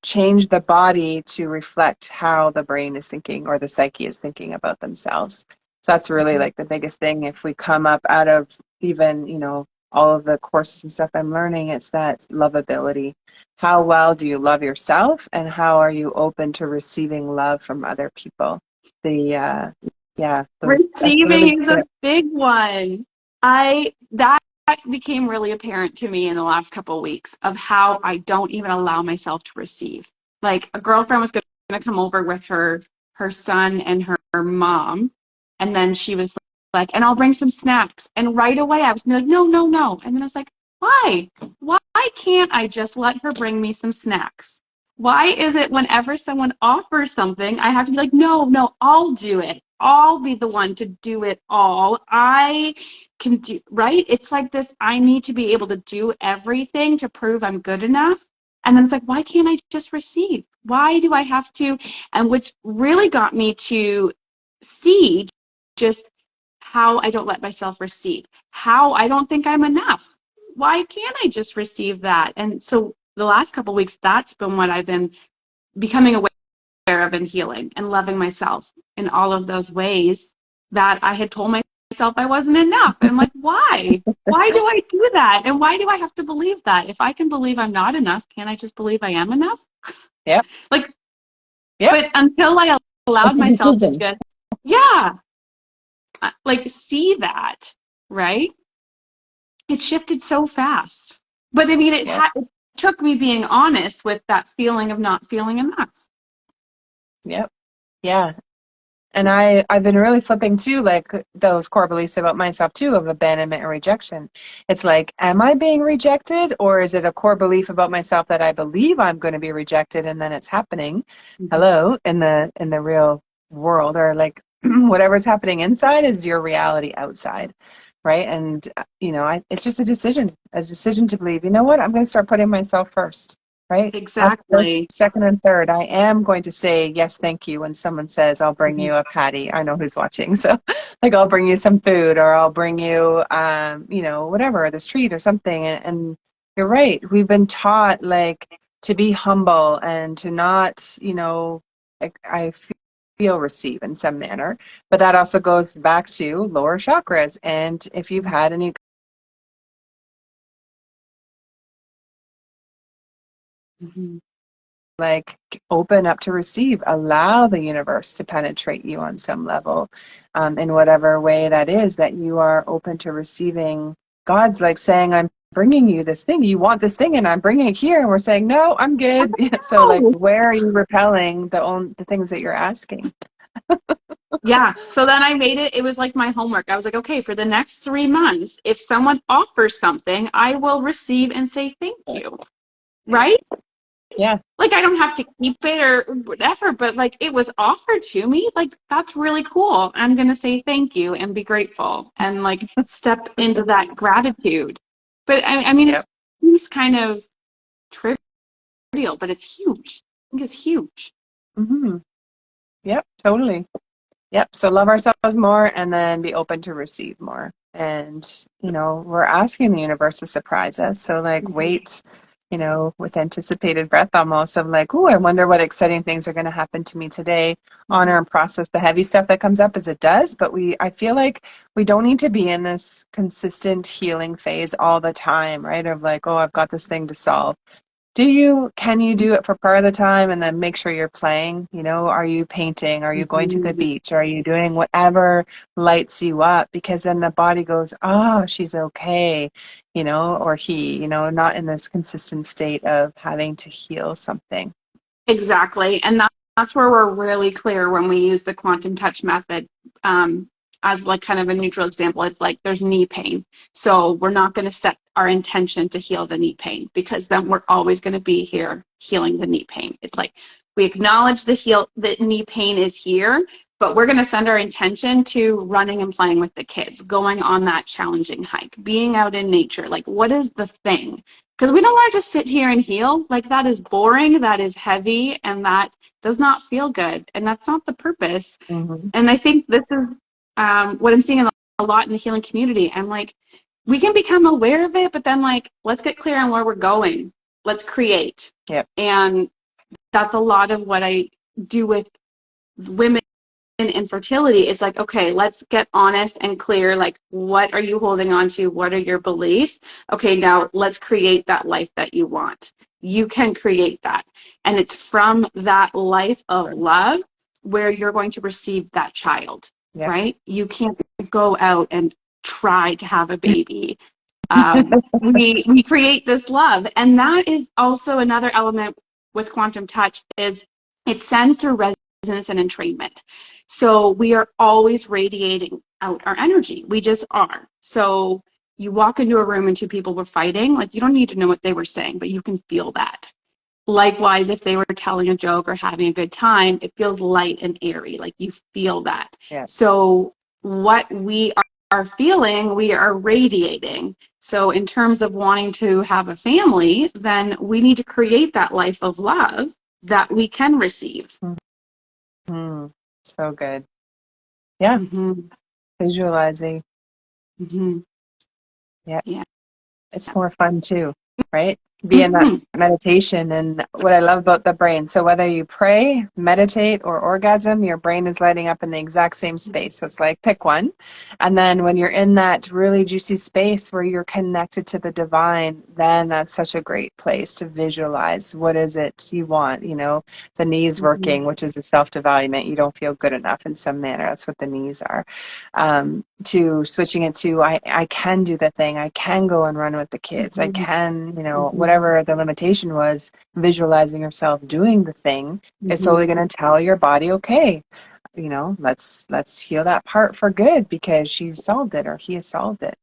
[SPEAKER 2] change the body to reflect how the brain is thinking or the psyche is thinking about themselves. So that's really like the biggest thing. If we come up out of even, all of the courses and stuff I'm learning, it's that lovability. How well do you love yourself and how are you open to receiving love from other people? That's really
[SPEAKER 1] Receiving is a big one. That became really apparent to me in the last couple of weeks of how I don't even allow myself to receive. Like a girlfriend was going to come over with her son and her mom, and then she was like, "And I'll bring some snacks." And right away I was like, "No, no, no!" And then I was like, "Why? Why can't I just let her bring me some snacks? Why is it whenever someone offers something, I have to be like, no, no, I'll do it. I'll be the one to do it all. I can do, right? It's like this, I need to be able to do everything to prove I'm good enough. And then it's like, why can't I just receive? Why do I have to? And which really got me to see just how I don't let myself receive, how I don't think I'm enough. Why can't I just receive that? And so the last couple of weeks, that's been what I've been becoming aware of and healing and loving myself in all of those ways that I had told myself I wasn't enough. And I'm like, why? Why do I do that? And why do I have to believe that? If I can believe I'm not enough, can't I just believe I am enough?
[SPEAKER 2] Yep.
[SPEAKER 1] Like,
[SPEAKER 2] Yep.
[SPEAKER 1] but until I allowed
[SPEAKER 2] That's a
[SPEAKER 1] myself to
[SPEAKER 2] decision.
[SPEAKER 1] just, yeah, like see that, right? It shifted so fast. But I mean,
[SPEAKER 2] Yep.
[SPEAKER 1] it took me being honest with that feeling of not feeling enough.
[SPEAKER 2] Yep. Yeah. And I've been really flipping too, like those core beliefs about myself too, of abandonment and rejection. It's like, am I being rejected, or is it a core belief about myself that I believe I'm going to be rejected, and then it's happening,
[SPEAKER 1] Mm-hmm.
[SPEAKER 2] hello, in the real world, or like whatever's happening inside is your reality outside, right? And it's just a decision to believe. You know what? I'm going to start putting myself first, right? As first,
[SPEAKER 1] Exactly.
[SPEAKER 2] second, and third, I am going to say yes, thank you when someone says, I'll bring
[SPEAKER 1] Mm-hmm.
[SPEAKER 2] you a patty. I know who's watching. So like, I'll bring you some food, or I'll bring you, whatever, this treat or something. And you're right. We've been taught like to be humble and to not, like, I feel receive in some manner, but that also goes back to lower chakras. And if you've had any
[SPEAKER 1] Mm-hmm.
[SPEAKER 2] like open up to receive, allow the universe to penetrate you on some level, in whatever way that is, that you are open to receiving. God's like saying, I'm bringing you this thing, you want this thing, and I'm bringing it here, and we're saying, no, I'm good. So like,
[SPEAKER 1] Oh,
[SPEAKER 2] where are you repelling the things that you're asking?
[SPEAKER 1] yeah. So then I made it, it was like my homework. I was like, okay, for the next 3 months, if someone offers something, I will receive and say thank you.
[SPEAKER 2] Yeah.
[SPEAKER 1] Right?
[SPEAKER 2] Yeah.
[SPEAKER 1] Like I don't have to keep it or whatever, but like it was offered to me. Like that's really cool. I'm gonna say thank you and be grateful and like step into that gratitude. But I mean,
[SPEAKER 2] Yep.
[SPEAKER 1] it's kind of trivial, but it's huge. I think it's huge.
[SPEAKER 2] Mm-hmm. Yep, totally. Yep. So love ourselves more and then be open to receive more. And, we're asking the universe to surprise us. So like,
[SPEAKER 1] Mhm.
[SPEAKER 2] wait. you know, with anticipated breath almost of like, oh, I wonder what exciting things are going to happen to me today. Honor and process the heavy stuff that comes up as it does. But I feel like we don't need to be in this consistent healing phase all the time, right? Of like, oh, I've got this thing to solve. Can you do it for part of the time and then make sure you're playing? You know, are you painting? Are you going to the
[SPEAKER 1] Mhm.
[SPEAKER 2] beach? Are you doing whatever lights you up? Because then the body goes, oh, she's okay, you know, or he, you know, not in this consistent state of having to heal something.
[SPEAKER 1] Exactly. And that's where we're really clear when we use the quantum touch method. As like kind of a neutral example, it's like there's knee pain. So we're not going to set our intention to heal the knee pain, because then we're always going to be here healing the knee pain. It's like we acknowledge the knee pain is here, but we're going to send our intention to running and playing with the kids, going on that challenging hike, being out in nature. Like, what is the thing? Because we don't want to just sit here and heal. Like, that is boring, that is heavy, and that does not feel good. And that's not the purpose.
[SPEAKER 2] Hmm.
[SPEAKER 1] And I think this is what I'm seeing a lot in the healing community. I'm like, we can become aware of it, but then like, let's get clear on where we're going. Let's create.
[SPEAKER 2] Yep.
[SPEAKER 1] And that's a lot of what I do with women in fertility. It's like, okay, let's get honest and clear. Like, what are you holding on to? What are your beliefs? Okay, now let's create that life that you want. You can create that. And it's from that life of love where you're going to receive that child,
[SPEAKER 2] Yep.
[SPEAKER 1] right? You can't go out and try to have a baby. We create this love. And that is also another element with quantum touch is it sends through resonance and entrainment. So we are always radiating out our energy. We just are. So you walk into a room and two people were fighting, like you don't need to know what they were saying, but you can feel that. Likewise, if they were telling a joke or having a good time, it feels light and airy, like you feel that.
[SPEAKER 2] Yeah.
[SPEAKER 1] So what we are feeling, we are radiating. So in terms of wanting to have a family, then we need to create that life of love that we can receive.
[SPEAKER 2] Hmm. So good. Yeah.
[SPEAKER 1] Mm-hmm.
[SPEAKER 2] Visualizing.
[SPEAKER 1] Mm-hmm.
[SPEAKER 2] Yeah.
[SPEAKER 1] Yeah.
[SPEAKER 2] It's more fun too, right? Be in that
[SPEAKER 1] Mm-hmm.
[SPEAKER 2] meditation. And what I love about the brain, so whether you pray, meditate, or orgasm, your brain is lighting up in the exact same space. So it's like pick one. And then when you're in that really juicy space where you're connected to the divine, then that's such a great place to visualize what is it you want. You know, the knees
[SPEAKER 1] Mm-hmm.
[SPEAKER 2] working, which is a self-devaluement. You don't feel good enough in some manner. That's what the knees are. To switching it to I can do the thing. I can go and run with the kids. I
[SPEAKER 1] Mm-hmm.
[SPEAKER 2] can, you know,
[SPEAKER 1] Mm-hmm.
[SPEAKER 2] whatever the limitation was, visualizing yourself doing the thing is
[SPEAKER 1] Mm-hmm.
[SPEAKER 2] solely going to tell your body, okay, you know, let's heal that part for good because she's solved it or he has solved it.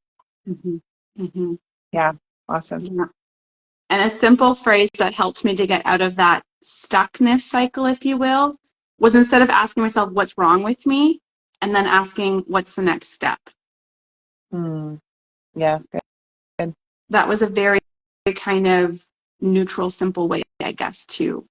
[SPEAKER 1] Mm-hmm. Mm-hmm.
[SPEAKER 2] Yeah, awesome.
[SPEAKER 1] Yeah. And a simple phrase that helped me to get out of that stuckness cycle, if you will, was instead of asking myself, what's wrong with me? And then asking, what's the next step?
[SPEAKER 2] Yeah, good, good.
[SPEAKER 1] That was a very kind of neutral, simple way, I guess, to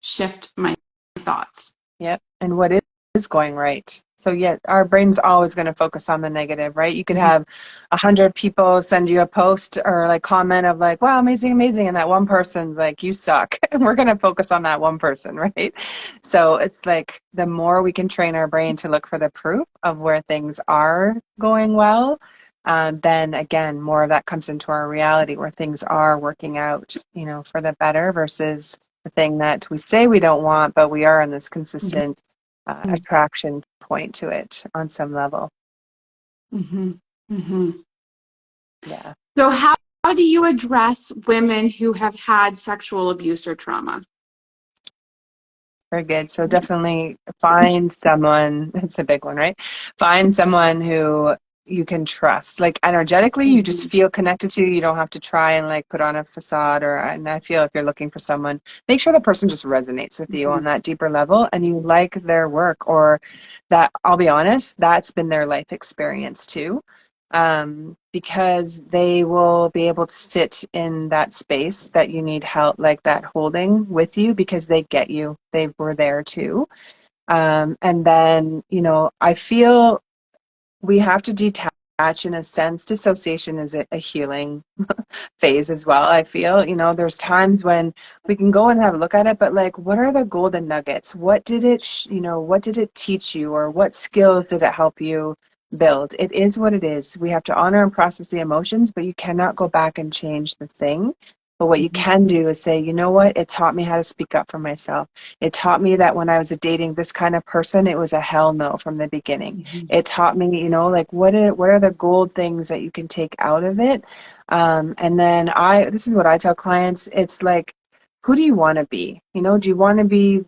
[SPEAKER 1] shift my thoughts.
[SPEAKER 2] Yep. And what is going right? So yeah, our brain's always going to focus on the negative, right? You could
[SPEAKER 1] Mm-hmm.
[SPEAKER 2] have 100 people send you a post or like comment of like, wow, amazing, amazing. And that one person's like, you suck. And we're going to focus on that one person, right? So it's like the more we can train our brain to look for the proof of where things are going well, then again, more of that comes into our reality where things are working out, you know, for the better versus the thing that we say we don't want, but we are in this consistent attraction point to it on some level.
[SPEAKER 1] Mm-hmm. Mm-hmm.
[SPEAKER 2] Yeah,
[SPEAKER 1] So, how do you address women who have had sexual abuse or trauma?
[SPEAKER 2] very good. So definitely find someone, it's a big one, right? Find someone who you can trust. Like energetically, you just
[SPEAKER 1] Mm-hmm.
[SPEAKER 2] feel connected to. You don't have to try and like put on a facade or, and I feel if you're looking for someone, make sure the person just resonates with you
[SPEAKER 1] Mm-hmm.
[SPEAKER 2] on that deeper level and you like their work or that, I'll be honest, that's been their life experience too. Because they will be able to sit in that space that you need help, like that holding with you because they get you. They were there too. And then, you know, I feel we have to detach in a sense. Dissociation is a healing phase as well, I feel. There's times when we can go and have a look at it, but like, what are the golden nuggets? What did it what did it teach you, or what skills did it help you build? It is what it is. We have to honor and process the emotions, but you cannot go back and change the thing. But what you can do is say, you know what, it taught me how to speak up for myself. It taught me that when I was dating this kind of person, it was a hell no from the beginning. It taught me, like, what are the gold things that you can take out of it? And then this is what I tell clients. It's like, who do you want to be? Do you want to be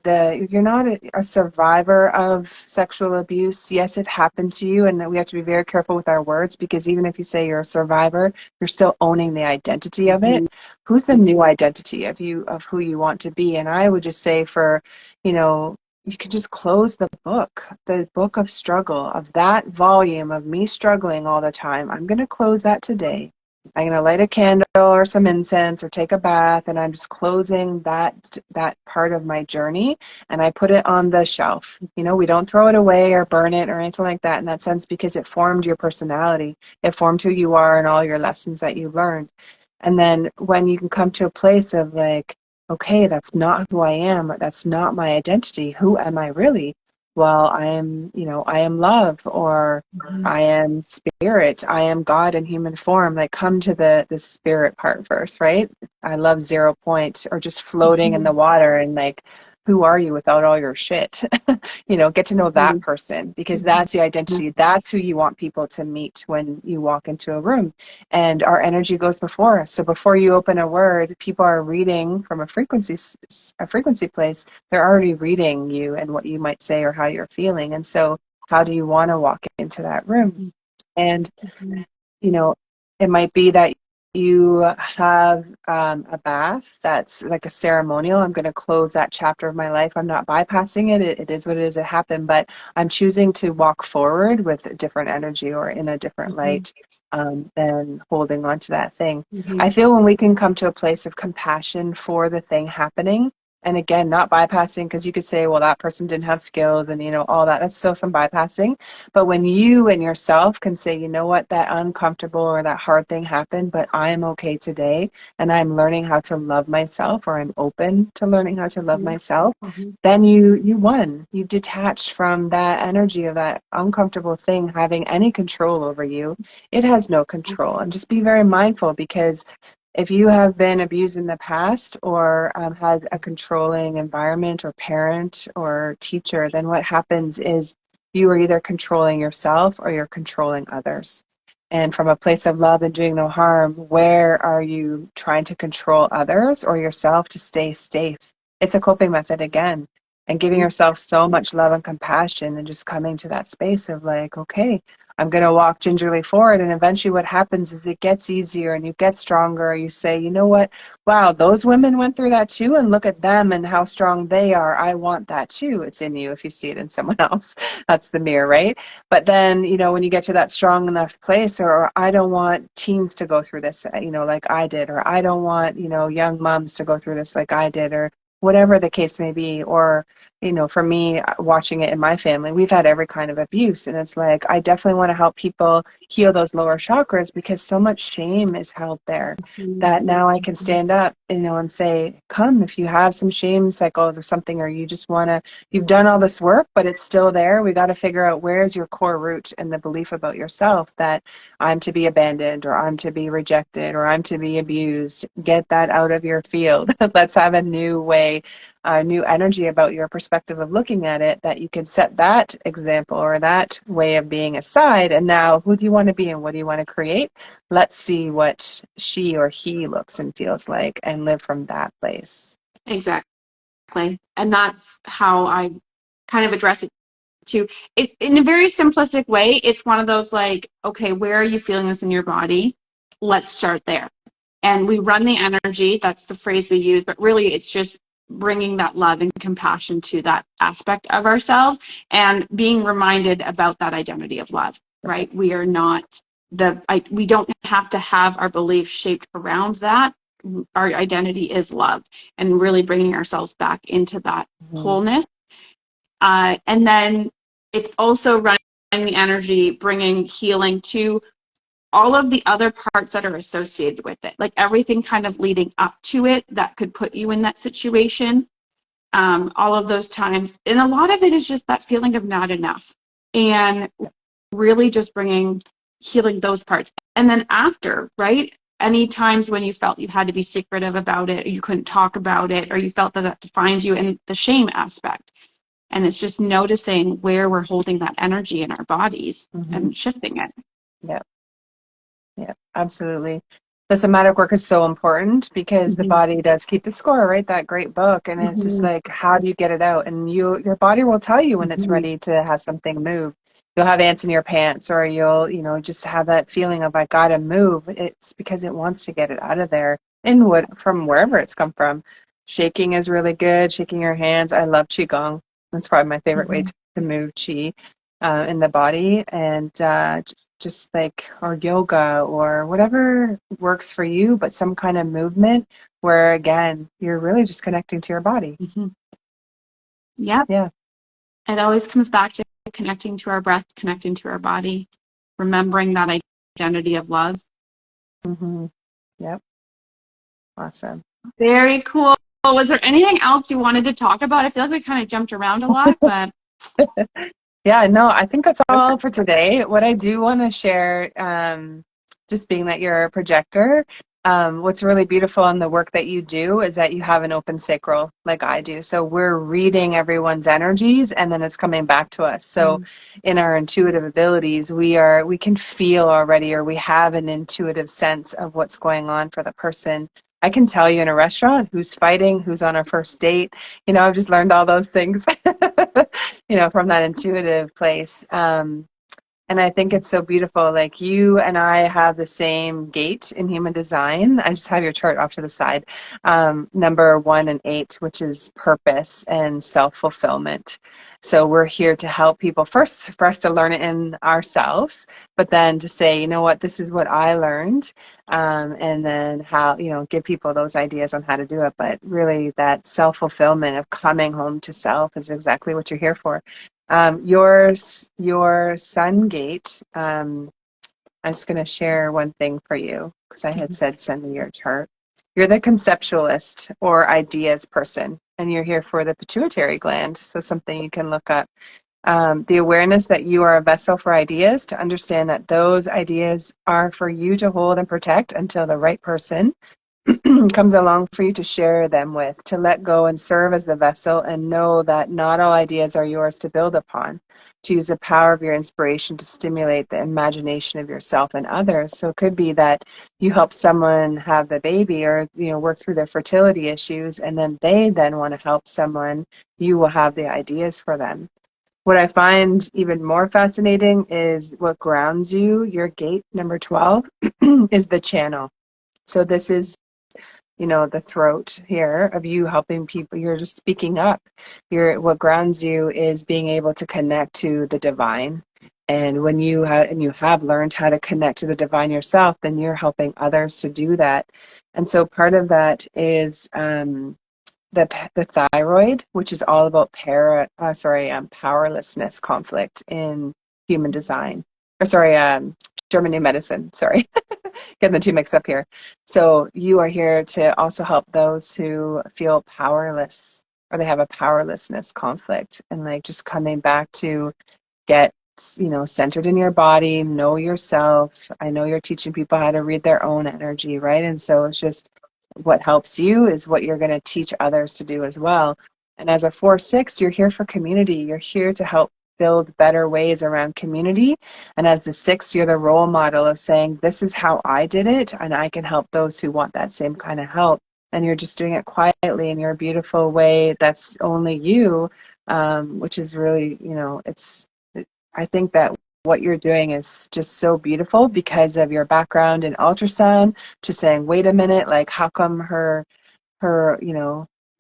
[SPEAKER 2] you're not a survivor of sexual abuse. Yes, it happened to you, and we have to be very careful with our words, because even if you say you're a survivor, you're still owning the identity of it. Who's the new identity of who you want to be? And I would just say you can just close the book of struggle, of that volume of me struggling all the time. I'm going to close that today. I'm going to light a candle or some incense or take a bath, and I'm just closing that part of my journey, and I put it on the shelf. We don't throw it away or burn it or anything like that in that sense, because it formed your personality. It formed who you are and all your lessons that you learned. And then when you can come to a place of like, okay, that's not who I am. That's not my identity. Who am I really? Well, I am love, or I am spirit. I am God in human form. Like, come to the spirit part first, right? I love 0 point, or just floating in the water, and like, who are you without all your shit? Get to know that person, because that's the identity. That's who you want people to meet when you walk into a room. And our energy goes before us. So before you open a word, people are reading from a frequency place. They're already reading you and what you might say or how you're feeling. And so how do you want to walk into that room? And it might be that you have a bath that's like a ceremonial. I'm going to close that chapter of my life. I'm not bypassing it. It is what it is. It happened. But I'm choosing to walk forward with a different energy, or in a different light, than holding on to that thing. I feel when we can come to a place of compassion for the thing happening, and again, not bypassing, because you could say, well, that person didn't have skills and, all that. That's still some bypassing. But when you and yourself can say, you know what, that uncomfortable or that hard thing happened, but I am okay today, and I'm learning how to love myself, or I'm open to learning how to love myself, then you won. You detached from that energy of that uncomfortable thing having any control over you. It has no control. And just be very mindful, because if you have been abused in the past, or had a controlling environment or parent or teacher, then what happens is you are either controlling yourself or you're controlling others. And from a place of love and doing no harm, where are you trying to control others or yourself to stay safe? It's a coping method again. And giving yourself so much love and compassion, and just coming to that space of like, okay, I'm going to walk gingerly forward. And eventually what happens is it gets easier and you get stronger. You say, you know what? Wow, those women went through that too. And look at them and how strong they are. I want that too. It's in you if you see it in someone else. That's the mirror, right? But then, when you get to that strong enough place, or I don't want teens to go through this, like I did, or I don't want, young moms to go through this like I did, or whatever the case may be. Or for me, watching it in my family, we've had every kind of abuse, and it's like, I definitely want to help people heal those lower chakras, because so much shame is held there, that now I can stand up, and say, come, if you have some shame cycles or something, or you just want to, you've done all this work, but it's still there. We got to figure out, where's your core root and the belief about yourself that I'm to be abandoned, or I'm to be rejected, or I'm to be abused. Get that out of your field. Let's have a new way, new energy about your perspective of looking at it, that you can set that example or that way of being aside. And now, who do you want to be and what do you want to create? Let's see what she or he looks and feels like, and live from that place.
[SPEAKER 1] Exactly. And that's how I kind of address it too. In a very simplistic way, it's one of those like, okay, where are you feeling this in your body? Let's start there. And we run the energy. That's the phrase we use. But really, it's just bringing that love and compassion to that aspect of ourselves, and being reminded about that identity of love, right? We are not we don't have to have our beliefs shaped around that. Our identity is love, and really bringing ourselves back into that wholeness. And then it's also running the energy, bringing healing to all of the other parts that are associated with it, like everything kind of leading up to it that could put you in that situation, all of those times. And a lot of it is just that feeling of not enough, and really just healing those parts. And then after, right? Any times when you felt you had to be secretive about it, or you couldn't talk about it, or you felt that that defines you, and the shame aspect. And it's just noticing where we're holding that energy in our bodies and shifting it.
[SPEAKER 2] Yeah. Yeah, absolutely. The somatic work is so important because the body does keep the score, right? That great book. And it's just like, how do you get it out? And your body will tell you when it's ready to have something move. You'll have ants in your pants, or you'll, just have that feeling of, I gotta move. It's because it wants to get it out of there, from wherever it's come from. Shaking is really good. Shaking your hands. I love Qigong. That's probably my favorite way to move Qi in the body. And just like, or yoga or whatever works for you, but some kind of movement where, again, you're really just connecting to your body.
[SPEAKER 1] Yeah.
[SPEAKER 2] Yeah.
[SPEAKER 1] It always comes back to connecting to our breath, connecting to our body, remembering that identity of love.
[SPEAKER 2] Yep. Awesome.
[SPEAKER 1] Very cool. Was there anything else you wanted to talk about? I feel like we kind of jumped around a lot, but
[SPEAKER 2] yeah, no, I think that's all for today. What I do want to share, just being that you're a projector, what's really beautiful in the work that you do is that you have an open sacral like I do. So we're reading everyone's energies and then it's coming back to us. So in our intuitive abilities, we can feel already, or we have an intuitive sense of what's going on for the person. I can tell you in a restaurant who's fighting, who's on a first date. I've just learned all those things, from that intuitive place. And I think it's so beautiful. Like, you and I have the same gate in human design. I just have your chart off to the side. Number 1 and 8, which is purpose and self-fulfillment. So we're here to help people, first for us to learn it in ourselves, but then to say, you know what, this is what I learned. And then how, give people those ideas on how to do it. But really that self-fulfillment of coming home to self is exactly what you're here for. Your sun gate, I'm just going to share one thing for you because I had said send me your chart. You're the conceptualist or ideas person, and you're here for the pituitary gland, so something you can look up. The awareness that you are a vessel for ideas, to understand that those ideas are for you to hold and protect until the right person comes along for you to share them with, to let go and serve as the vessel and know that not all ideas are yours to build upon, to use the power of your inspiration to stimulate the imagination of yourself and others. So it could be that you help someone have the baby, or work through their fertility issues, and then they want to help someone. You will have the ideas for them. What I find even more fascinating is what grounds you. Your gate, number 12, is the channel. So this is the throat here of you helping people. You're just speaking up. What grounds you is being able to connect to the divine. And when you have learned how to connect to the divine yourself, then you're helping others to do that. And so part of that is the thyroid, which is all about powerlessness conflict in human design. German New Medicine. Sorry. Getting the two mixed up here. So you are here to also help those who feel powerless, or they have a powerlessness conflict, and like just coming back to get centered in your body, know yourself. I know you're teaching people how to read their own energy, right? And so it's just what helps you is what you're going to teach others to do as well. And as a 4/6, you're here for community. You're here to help build better ways around community. And as the 6, you're the role model of saying, this is how I did it, and I can help those who want that same kind of help. And you're just doing it quietly in your beautiful way that's only you, which is really, I think that what you're doing is just so beautiful because of your background in ultrasound, just saying, wait a minute, like, how come her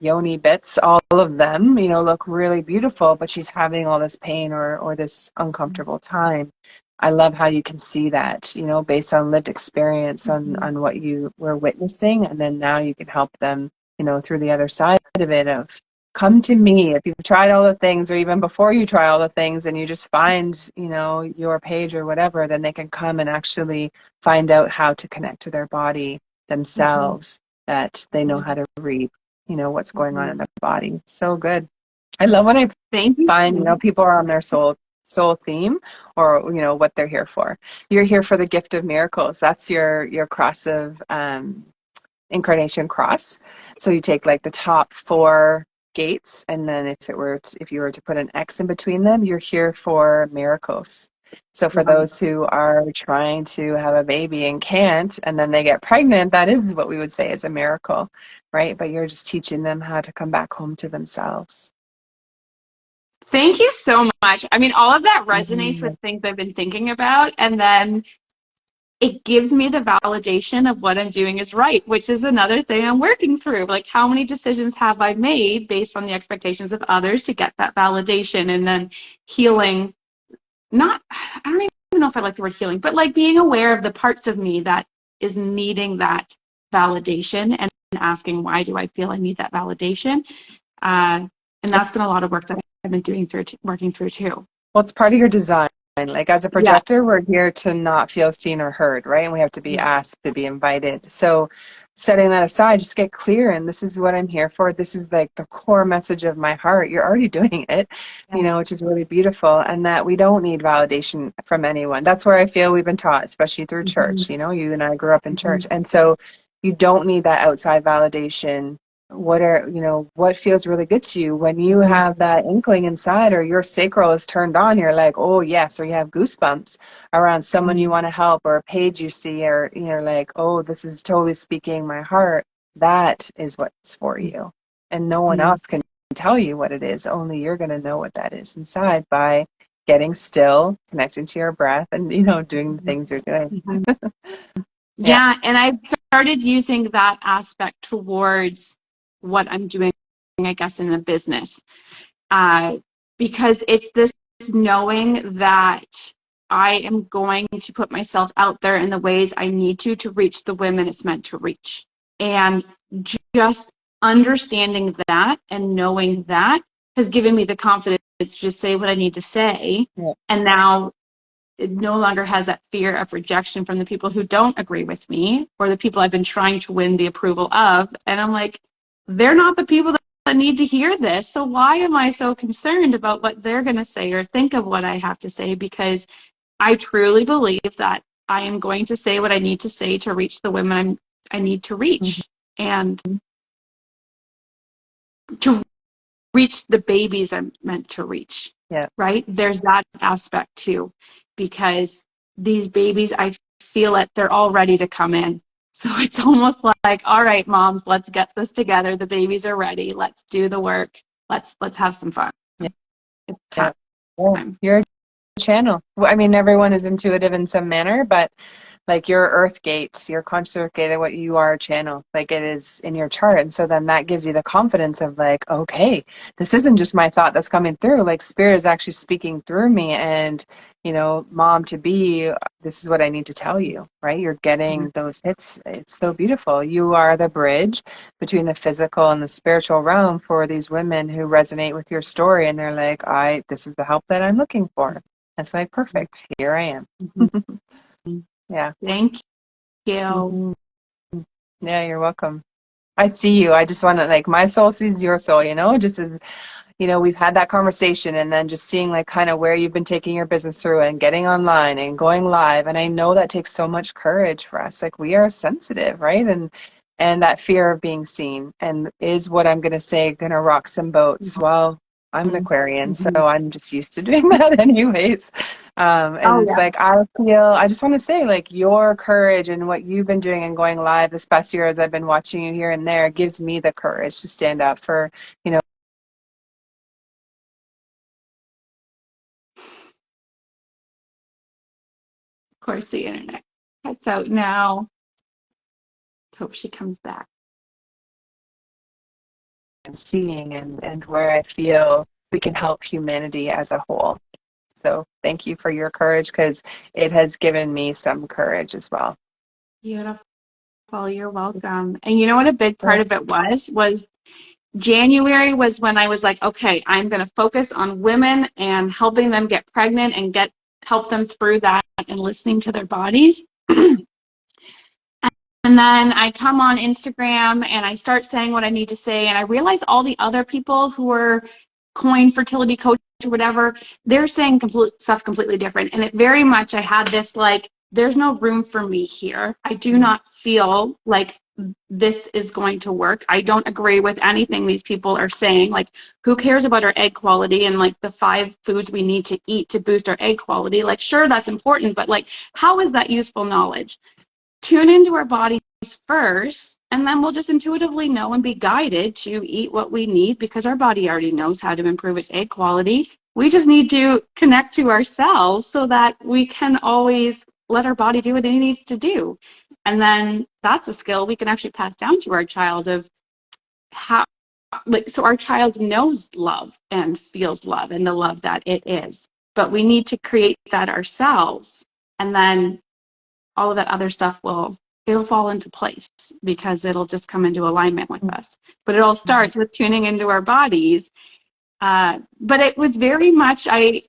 [SPEAKER 2] yoni bits, all of them, look really beautiful, but she's having all this pain or this uncomfortable time. I love how you can see that, based on lived experience, on what you were witnessing, and then now you can help them, through the other side of it, of come to me. If you've tried all the things, or even before you try all the things and you just find, your page or whatever, then they can come and actually find out how to connect to their body themselves, that they know how to read, what's going on in their body. So good. I love when I
[SPEAKER 1] Thank you.
[SPEAKER 2] find, people are on their soul theme, or, what they're here for. You're here for the gift of miracles. That's your cross of incarnation cross. So you take like the top 4 gates, and then if you were to put an X in between them, you're here for miracles. So for those who are trying to have a baby and can't, and then they get pregnant, that is what we would say is a miracle, right? But you're just teaching them how to come back home to themselves.
[SPEAKER 1] Thank you so much. I mean, all of that resonates with things I've been thinking about, and then it gives me the validation of what I'm doing is right, which is another thing I'm working through. Like, how many decisions have I made based on the expectations of others to get that validation, and then healing, I don't even know if I like the word healing, but like being aware of the parts of me that is needing that validation, and asking, why do I feel I need that validation? And that's been a lot of work that I've been working through too.
[SPEAKER 2] Well, it's part of your design. Like as a
[SPEAKER 1] Yeah.
[SPEAKER 2] projector, we're here to not feel seen or heard, right? And we have to be asked, to be invited. So setting that aside, just get clear. And this is what I'm here for. This is like the core message of my heart. You're already doing it, which is really beautiful. And that we don't need validation from anyone. That's where I feel we've been taught, especially through church. You and I grew up in church. And so you don't need that outside validation. What feels really good to you when you have that inkling inside, or your sacral is turned on, you're like, oh yes, or you have goosebumps around someone you want to help, or a page you see, or you're like, oh, this is totally speaking my heart. That is what's for you, and no one else can tell you what it is. Only you're going to know what that is inside by getting still, connecting to your breath, and doing the things you're doing.
[SPEAKER 1] Yeah, and I've started using that aspect towards what I'm doing, I guess, in the business, because it's this knowing that I am going to put myself out there in the ways I need to reach the women it's meant to reach. And just understanding that and knowing that has given me the confidence to just say what I need to say. And now it no longer has that fear of rejection from the people who don't agree with me, or the people I've been trying to win the approval of. And I'm like, they're not the people that need to hear this. So why am I so concerned about what they're going to say or think of what I have to say? Because I truly believe that I am going to say what I need to say to reach the women I need to reach, and to reach the babies I'm meant to reach. Right? There's that aspect too, because these babies, I feel it, they're all ready to come in. So it's almost like, all right, moms, let's get this together. The babies are ready. Let's do the work. Let's have some fun. It's time.
[SPEAKER 2] You're a channel. I mean, everyone is intuitive in some manner, but like your earth gate, your conscious earth gate, what you are a channel, like it is in your chart. And so then that gives you the confidence of like, okay, this isn't just my thought that's coming through, like spirit is actually speaking through me. And mom to be, this is what I need to tell you, right? You're getting those hits. It's so beautiful. You are the bridge between the physical and the spiritual realm for these women who resonate with your story, and they're like, this is the help that I'm looking for. It's like, perfect, here I am. Yeah.
[SPEAKER 1] Thank you.
[SPEAKER 2] Yeah, you're welcome. I see you. I just want to, like, my soul sees your soul, just as, we've had that conversation, and then just seeing like kind of where you've been taking your business through and getting online and going live. And I know that takes so much courage for us. Like, we are sensitive, right? And that fear of being seen, and is what I'm going to say going to rock some boats? Well, I'm an Aquarian, so I'm just used to doing that anyways. It's like, I just want to say, like, your courage and what you've been doing and going live this past year, as I've been watching you here and there, gives me the courage to stand up for, Of
[SPEAKER 1] course, the internet cuts out now. Hope she comes back.
[SPEAKER 2] And seeing and where I feel we can help humanity as a whole. So thank you for your courage, because it has given me some courage as well.
[SPEAKER 1] Beautiful. You're welcome. And you know what a big part of it was January was when I was like, okay, I'm going to focus on women and helping them get pregnant and help them through that and listening to their bodies. And then I come on Instagram and I start saying what I need to say. And I realize all the other people who are coined fertility coach or whatever, they're saying stuff completely different. And it very much, I had this like, there's no room for me here. I do not feel like this is going to work. I don't agree with anything these people are saying. Like, who cares about our egg quality and like the 5 foods we need to eat to boost our egg quality? Like, sure, that's important, but like, how is that useful knowledge? Tune into our bodies first, and then we'll just intuitively know and be guided to eat what we need because our body already knows how to improve its egg quality. We just need to connect to ourselves so that we can always let our body do what it needs to do. And then that's a skill we can actually pass down to our child of how, like, so our child knows love and feels love and the love that it is. But we need to create that ourselves. And then all of that other stuff it'll fall into place because it'll just come into alignment with us. But it all starts with tuning into our bodies. But it was very much, I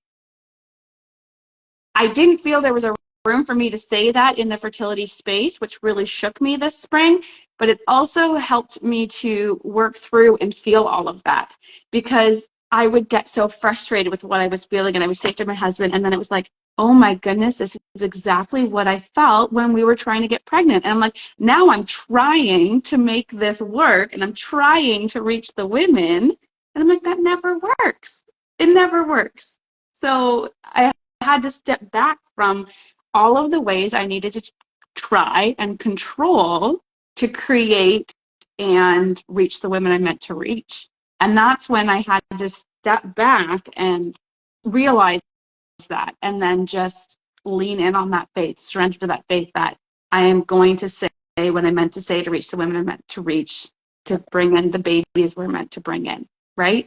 [SPEAKER 1] didn't feel there was a room for me to say that in the fertility space, which really shook me this spring. But it also helped me to work through and feel all of that because I would get so frustrated with what I was feeling. And I would say to my husband, and then it was like, oh my goodness, this is exactly what I felt when we were trying to get pregnant. And I'm like, now I'm trying to make this work and I'm trying to reach the women. And I'm like, that never works. It never works. So I had to step back from all of the ways I needed to try and control to create and reach the women I meant to reach. And that's when I had to step back and realize that, and then just lean in on that faith, surrender to that faith that I am going to say what I meant to say to reach the women I meant to reach, to bring in the babies we're meant to bring in, right?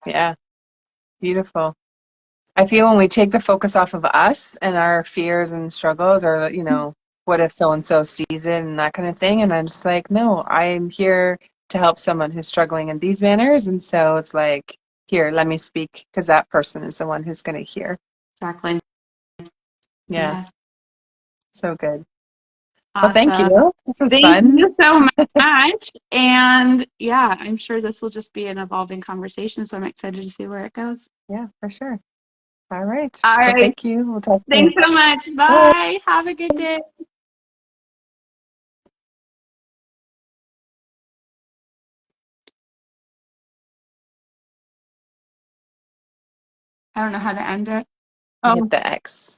[SPEAKER 2] Yeah. Beautiful. I feel when we take the focus off of us and our fears and struggles, or, what if so-and-so sees it and that kind of thing. And I'm just like, no, I'm here to help someone who's struggling in these manners. And so it's like, here, let me speak because that person is the one who's going to hear.
[SPEAKER 1] Exactly.
[SPEAKER 2] Yeah.
[SPEAKER 1] Yes.
[SPEAKER 2] So good. Well, thank
[SPEAKER 1] Awesome.
[SPEAKER 2] you. This was
[SPEAKER 1] Thank
[SPEAKER 2] fun.
[SPEAKER 1] you so much. And yeah, I'm sure this will just be an evolving conversation. So I'm excited to see where it goes.
[SPEAKER 2] Yeah, for sure. All right.
[SPEAKER 1] All
[SPEAKER 2] Well,
[SPEAKER 1] right.
[SPEAKER 2] thank you. We'll talk soon.
[SPEAKER 1] Thanks so much.
[SPEAKER 2] Bye.
[SPEAKER 1] Bye. Have a good day. I don't know how to end it.
[SPEAKER 2] Hit
[SPEAKER 1] Oh.
[SPEAKER 2] the X.